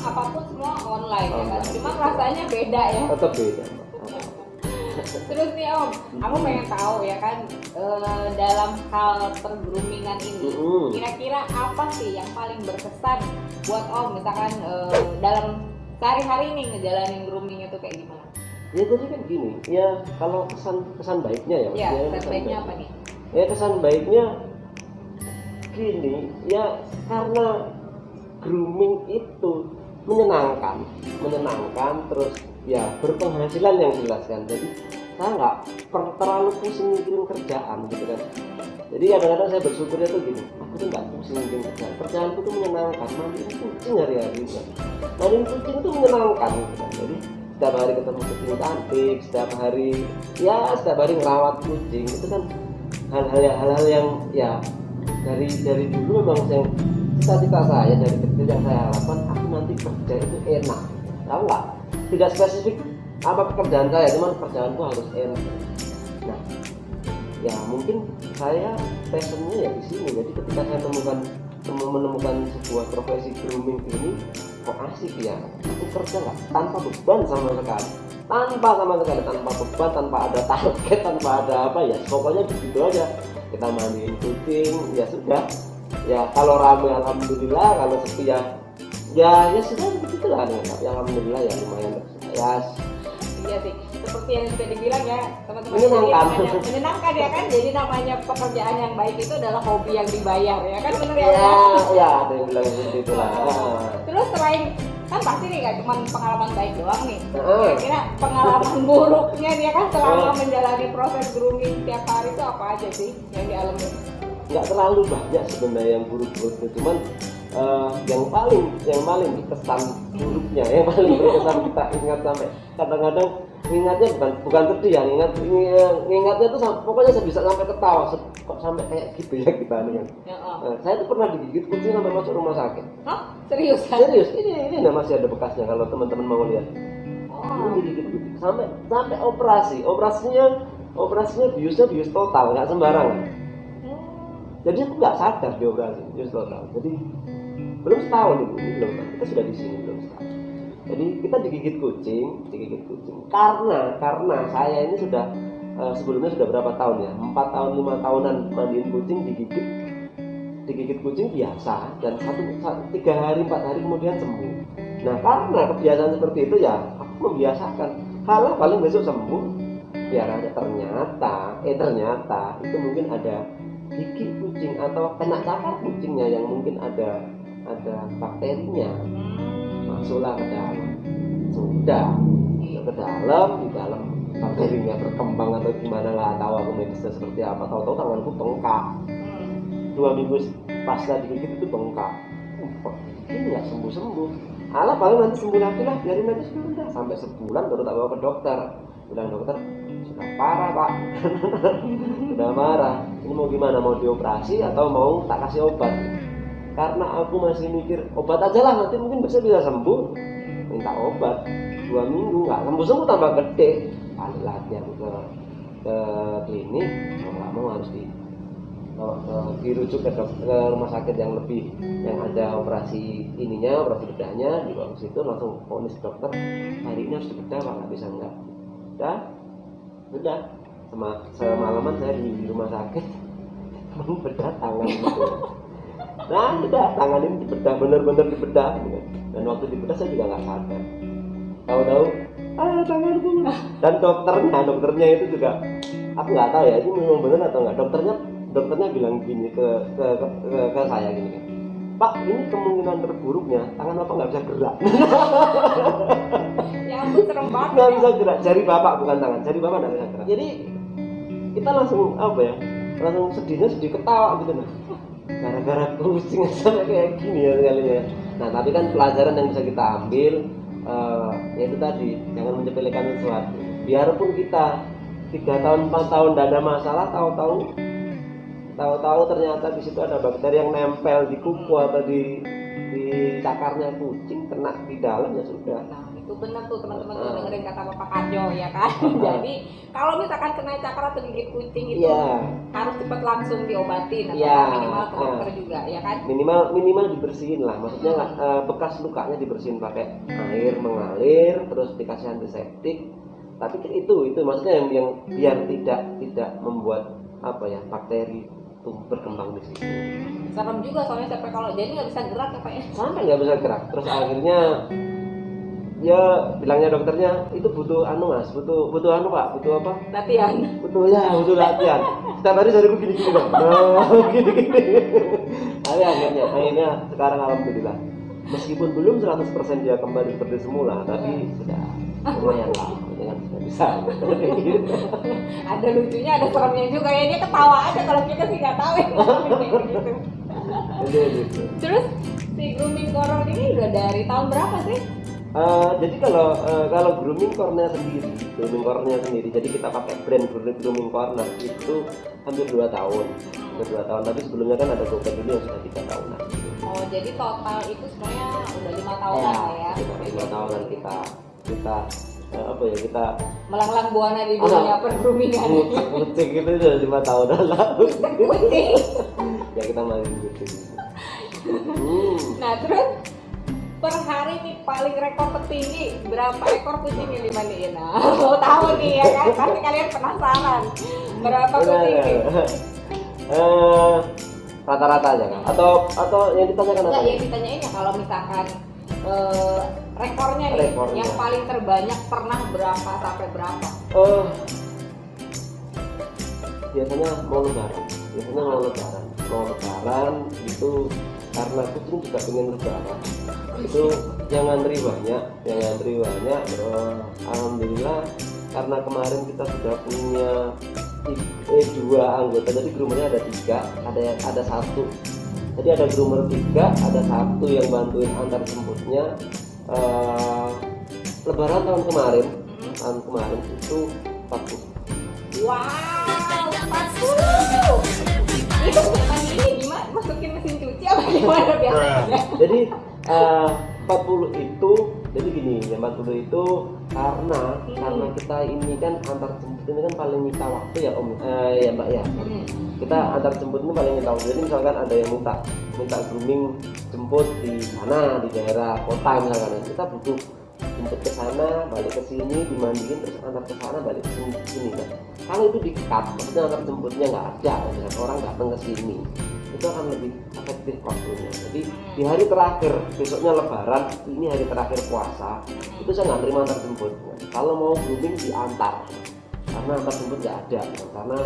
apapun semua online ya kan, cuma rasanya beda ya. tetap beda. Terus nih Om, aku pengen tahu ya kan dalam hal pergroomingan ini, kira-kira apa sih yang paling berkesan buat Om, misalkan dalam sehari-hari nih ngejalanin grooming itu kayak gimana? Ya jadi kan gini, ya kalau kesan baiknya ya. Ya, kesan baiknya apa nih? Ya kesan baiknya gini, ya karena grooming itu menyenangkan, terus ya berpenghasilan yang jelas kan. Jadi saya nggak terlalu pusing mikirin kerjaan gitu kan. Jadi kadang-kadang saya bersyukurnya tuh gini, aku tuh nggak pusing mikirin kerjaanku tuh menyenangkan. Mandiin kucing hari-hari kan. Mandiin kucing tuh menyenangkan gitu kan. Jadi setiap hari ketemu kucing cantik, setiap hari ngerawat kucing itu kan hal-hal yang ya dari dulu memang yang cita-cita saya dari kecil yang saya harapkan aku nanti kerja itu enak. Tahu nggak? Tidak spesifik apa pekerjaan saya, cuman pekerjaanku harus enak. Nah, ya mungkin saya passionnya ya di sini. Jadi ketika saya menemukan sebuah profesi grooming ini, kok asik ya. Aku kerja nggak tanpa beban sama sekali, tanpa beban, tanpa ada target, tanpa ada apa ya. Pokoknya begitu aja. Kita mandiin kucing, ya sudah. Ya kalau ramai alhamdulillah, kalau sepi ya sudah begitulah. Ya alhamdulillah ya lumayan ya. Iya sih, seperti yang sudah dibilang ya teman-teman, menyenangkan ya kan. Jadi namanya pekerjaan yang baik itu adalah hobi yang dibayar ya kan, benar ya? Ya ada yang bilang seperti itu lah. Terus selain kan pasti nih gak cuma pengalaman baik doang nih, kira-kira pengalaman buruknya dia kan selama menjalani proses grooming tiap hari itu apa aja sih yang dialami? Nggak terlalu banyak sebenarnya yang buruk-buruknya, cuman yang paling berkesan buruknya, yang paling berkesan kita ingat sampai kadang-kadang ingatnya bukan sedih ya, ingatnya tuh pokoknya saya bisa sampai ketawa kok sampai kayak gitu ya kita nih kan. Saya tuh pernah digigit kucing sampai masuk rumah sakit. Hah? Serius? Ini masih ada bekasnya kalau teman-teman mau lihat. Ini digigit kucing sampai operasinya bius total, nggak sembarangan. Jadi aku nggak sadar dioperasi bius total. Jadi belum setahun kita sudah di sini belum setahun. Jadi kita digigit kucing karena saya ini sudah sebelumnya sudah berapa tahun ya, 4 tahun 5 tahunan mandiin kucing, digigit kucing biasa dan 3 hari 4 hari kemudian sembuh. Nah karena kebiasaan seperti itu ya aku membiasakan, kalau paling besok sembuh biar aja. Ternyata itu mungkin ada gigi kucing atau kena cakar kucingnya yang mungkin ada bakterinya, masuklah ke dalam. Sudah ke dalam, di dalam bakterinya berkembang atau gimana, nggak tahu aku medisnya seperti apa. Tahu-tahu tanganku bengkak. 2 minggu pasca digigit itu bengkak. ini nggak sembuh-sembuh. Alah paling nanti sembuh lagi lah, biarin aja sudah. Sampai sebulan baru tak bawa ke dokter. Bilang dokter, sudah parah pak, sudah marah. Ini mau gimana? Mau dioperasi atau mau tak kasih obat? Karena aku masih mikir obat aja lah, nanti mungkin bisa sembuh. Minta obat 2 minggu nggak sembuh-sembuh, tambah gede. Balik lagi aku ke klinik, mau nggak mau harus dirujuk ke rumah sakit yang lebih, yang ada operasi ininya, operasi bedahnya. Di bawah situ langsung vonis dokter, hari ini harus dibedah pak, nggak bisa enggak. Udah semalaman saya di rumah sakit membedah tangan gitu. Nah udah tangan ini dibedah, bener-bener dibedah gitu. Dan waktu dibedah saya juga nggak sadar, tahu-tahu tanganku. Dan dokternya itu juga aku nggak tahu ya ini memang benar atau nggak. Dokternya bilang gini ke saya gini kan, Pak, ini kemungkinan terburuknya tangan bapak nggak bisa gerak. Ya ampun, serem banget. Nggak bisa gerak, jari bapak bukan tangan, jari bapak nggak bisa gerak. Jadi kita langsung apa ya, langsung sedih ketawa gitu nih. Gara-gara pusing sampai kayak gini ya sekalinya. Nah tapi kan pelajaran yang bisa kita ambil yaitu tadi, jangan menyepelekan sesuatu. Biarpun kita 3 tahun 4 tahun tidak ada masalah, tahu-tahu ternyata di situ ada bakteri yang nempel di kuku atau di cakarnya kucing, kena di dalam, ya sudah. Nah itu benar tuh teman-teman tuh dengerin kata Bapak Karjo ya kan. Jadi kalau misalkan kena cakar atau gigit kucing itu harus cepat langsung diobatin atau minimal ke dokter juga ya kan. Minimal dibersihin lah, maksudnya bekas lukanya dibersihin pakai air mengalir, terus dikasih antiseptik. Tapi itu maksudnya yang biar tidak membuat apa ya, bakteri tuh berkembang di situ. Serem juga soalnya sampai kalau jadi nggak bisa gerak ya Pak ya. Sampai nggak bisa gerak, terus akhirnya ya bilangnya dokternya itu butuh mas, butuh pak, butuh apa? Latihan. Butuh latihan. Setiap hari jariku gini kan, gini. Tapi akhirnya sekarang alhamdulillah, meskipun belum 100% dia kembali seperti semula, tapi sudah lumayan lah. Bisa. Ada lucunya, ada seremnya juga ya, dia ketawa aja kalau kita sih nggak tahu ya. Gitu. Terus si grooming corner ini udah dari tahun berapa sih? Jadi kalau grooming corner sendiri, jadi kita pakai brand grooming corner itu hampir 2 tahun. Tapi sebelumnya kan ada GoPay dulu yang sudah 3 tahunan. Oh jadi total itu sebenarnya udah 5 tahunan ya? 5 tahunan kita kita melanglang buana di dunia pergroomingan. Kucing itu udah 5 tahunan lalu. Kucing. Ya kita masih kucing. Nah terus per hari nih paling rekor tertinggi berapa ekor kucing yang dimandiin? Nah, mau tahu nih ya kan? Pasti kalian penasaran berapa kucing nih? Rata-rata aja kan? Atau yang ditanyakan apa? Yang ditanyain ya kalau misalkan rekornya nih, yang paling terbanyak pernah berapa sampai berapa? Biasanya mau lebaran itu karena kucing juga pengen lebaran. Itu yang ngantri banyak. Alhamdulillah karena kemarin kita sudah punya 2 anggota, jadi groomernya ada 3, ada 1. Jadi ada groomer 3, ada 1 yang bantuin antar jemputnya. Lebaran tahun kemarin itu 40. Wow, 40. Itu bukan ini gimana? Masukin mesin cuci apa gimana biasanya? Jadi 40 itu, jadi gini, yang 40 itu karena kita ini kan antar jemput ini kan paling minta waktu ya Om, ya Mbak ya. Kita antar jemput ini paling minta waktu. Jadi misalkan ada yang minta grooming jemput di sana, di daerah kota misalkan, kita butuh jemput ke sana, balik ke sini, dimandiin, terus antar ke sana, balik ke sini kan. Kalau itu di-cut, maksudnya antar jemputnya nggak ada, orang datang ke sini, itu akan lebih efektif waktunya. Jadi di hari terakhir, besoknya lebaran, ini hari terakhir puasa, itu saya nggak terima antar jemput. Kalau mau grooming diantar, karena antar jemput nggak ada, karena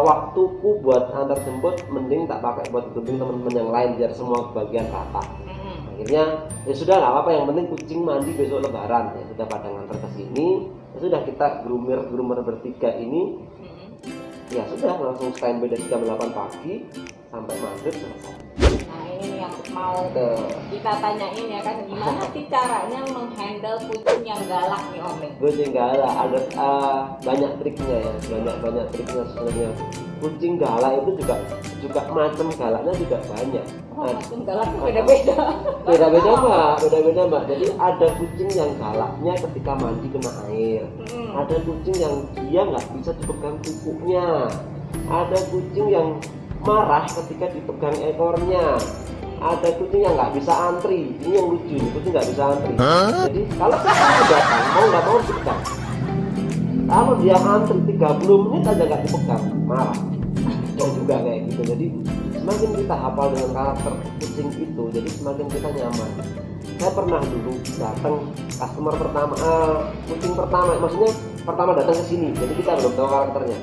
waktuku buat antar jemput mending tak pakai buat grooming teman-teman yang lain biar semua bagian rata. Akhirnya ya sudah nggak apa-apa, yang penting kucing mandi besok lebaran, ya sudah pada ngantar ke sini, ya sudah kita groomer bertiga ini ya sudah langsung standby dari jam 8 pagi sampai maghrib selesai. Nah ini nih yang mau kita tanyain ya kan, gimana sih caranya menghandle kucing yang galak nih Om? Kucing galak ada banyak triknya ya, banyak triknya sebenarnya. Kucing galak itu juga macam galaknya juga banyak. Oh, macam galak beda-beda. Beda-beda mbak. Jadi ada kucing yang galaknya ketika mandi kena air. Ada kucing yang dia nggak bisa dipegang kukunya. Ada kucing yang marah ketika dipegang ekornya. Ada kucing yang nggak bisa antri. Ini yang lucu, kucing nggak bisa antri. Jadi kalau kucing datang mau nggak mau dipegang. Kalau dia antri 30 menit aja nggak dipegang, marah. Dan juga kayak gitu. Jadi semakin kita hafal dengan karakter kucing itu, jadi semakin kita nyaman. Saya pernah dulu datang customer pertama, kucing pertama, maksudnya pertama datang ke sini. Jadi kita belum tahu karakternya.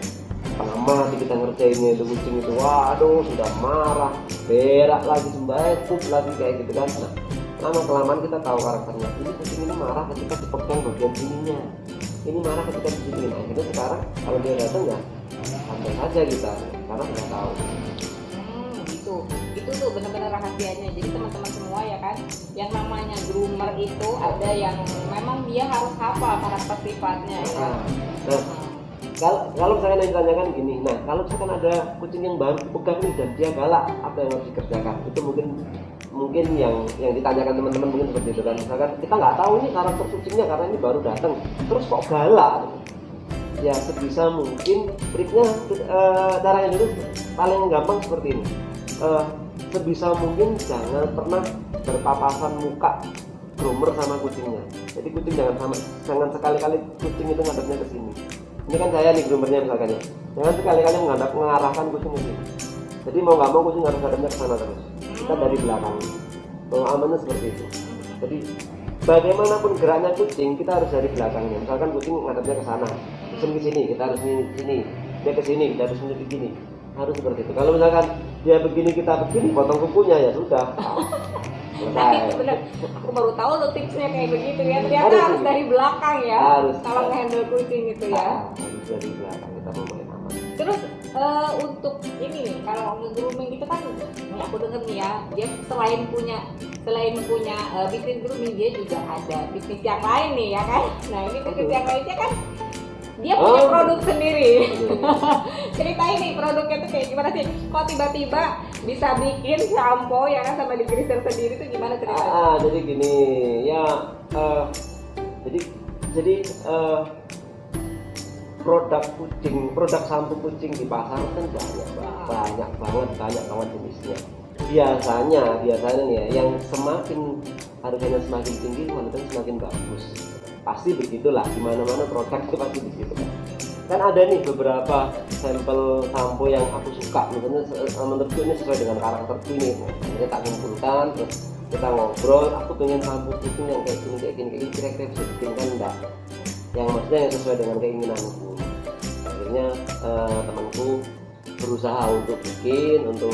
Lama kita ngerjainnya itu kucing itu, waduh sudah marah, berak lagi, sembahut lagi kayak gitu kan. Nah, lama kelamaan kita tahu karakternya. Ini kucing ini marah ketika dipegang bagian sininya. Ini marah ketika diginiin. Akhirnya sekarang kalau dia datang ya santai saja kita, karena sudah tahu. Itu tuh benar-benar rahasianya. Jadi teman-teman semua ya kan, yang namanya groomer itu ada yang memang dia harus hafal karakter sifatnya ya. Kalau misalkan yang ditanyakan gini, nah kalau misalkan ada kucing yang baru dipegang nih dan dia galak, apa yang harus dikerjakan? Itu mungkin yang ditanyakan teman-teman mungkin seperti itu kan. Misalkan kita nggak tahu nih karakter kucingnya karena ini baru datang, terus kok galak? Ya sebisa mungkin triknya cara yang itu paling gampang seperti ini. Sebisa mungkin jangan pernah berpapasan muka groomer sama kucingnya. Jadi kucing jangan sekali-kali kucing itu ngadepnya ke sini. Ini kan saya nih groomernya misalkan ya. Jangan sekali-kali mengarahkan kucing ke sini. Jadi mau nggak mau kucing harus ngadepnya ke sana terus. Kita dari belakang. Amannya seperti itu. Jadi bagaimanapun geraknya kucing kita harus dari belakangnya. Misalkan kucing ngadepnya ke sana, kucing ke sini, kita harus sini. Dia ke sini, kita harus ke sini. Harus seperti itu. Kalau misalkan dia begini kita begini, potong kukunya ya sudah. Nah itu bener, aku baru tahu lo tipsnya kayak begitu ya. Ternyata harus dari belakang ya. Kalau nge-handle kucing itu ya. Harus dari belakang kita mau main aman. Terus untuk ini nih, kalau nge-grooming itu kan, nih aku denger nih ya, dia selain punya bisnis grooming, dia juga ada bisnis yang lain nih ya kan. Nah ini bisnis yang lainnya kan dia punya produk sendiri. Ceritain nih produknya tuh kayak gimana sih? Kok tiba-tiba bisa bikin shampoo ya kan sama digreaser sendiri tuh gimana ceritanya? Jadi gini ya, jadi produk sampo kucing di pasar kan banyak banget jenisnya. Biasanya nih ya, yang semakin harganya semakin tinggi kualitasnya semakin bagus. Pasti begitulah, di mana-mana produk itu pasti begitu kan ada nih beberapa sampel sampo yang aku suka, misalnya menurutku ini sesuai dengan karakterku ini. Nah, tak kumpulkan, terus kita ngobrol, aku pengen sampo kucing yang kayak gini, kira-kira bisa bikin kan enggak, yang maksudnya yang sesuai dengan keinginanku. Akhirnya temanku berusaha untuk bikin, untuk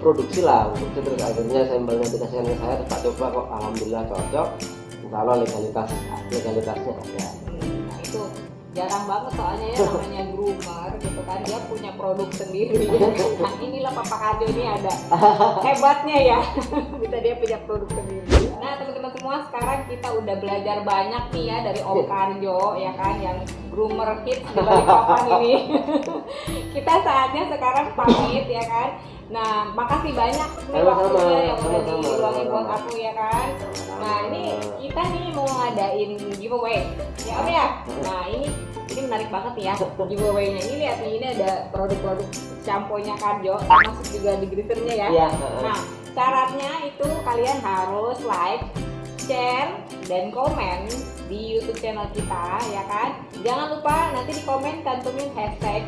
produksi lah, terus akhirnya sampelnya dikasihkan ke saya, tak coba kok alhamdulillah cocok, insya Allah legalitasnya ada. Nah itu jarang banget soalnya ya, namanya groomer gitu kan, dia punya produk sendiri. Nah inilah Papa Karjo ini ada hebatnya ya, bisa dia punya produk sendiri. Nah teman-teman semua, sekarang kita udah belajar banyak nih ya dari Om Karjo ya kan, yang groomer hits di Balikpapan ini. Kita saatnya sekarang pamit ya kan. Nah, makasih banyak nih waktunya yang udah diluangin buat aku ya kan. Nah, ini kita nih mau ngadain giveaway. Ya Om ya. Nah, ini menarik banget nih ya giveaway-nya. Ini lihat nih, ini ada produk-produk shampoo-nya Karjo, termasuk juga digreasernya ya. Nah, syaratnya itu kalian harus like, share, dan komen di YouTube channel kita ya kan. Jangan lupa nanti di komen cantumin hashtag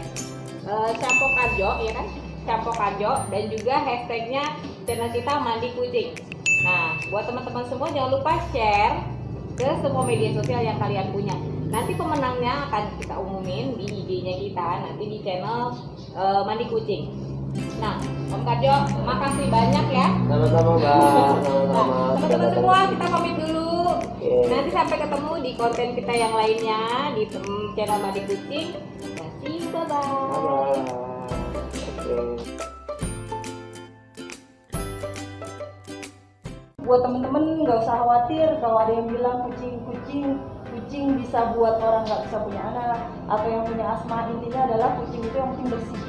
shampoo Karjo ya kan. Shampoo Karjo, dan juga hashtagnya channel kita Mandi Kucing. Nah, buat teman-teman semua jangan lupa share ke semua media sosial yang kalian punya. Nanti pemenangnya akan kita umumin di IG-nya kita, nanti di channel Mandi Kucing. Nah, Om Karjo, makasih banyak ya. Sama-sama Mbak. Nah, teman-teman semua kita pamit dulu. Nanti sampai ketemu di konten kita yang lainnya di channel Mandi Kucing. See you, bye-bye. Bye. Oke. Buat temen-temen nggak usah khawatir kalau ada yang bilang kucing bisa buat orang nggak bisa punya anak atau yang punya asma. Intinya adalah kucing itu yang penting bersih.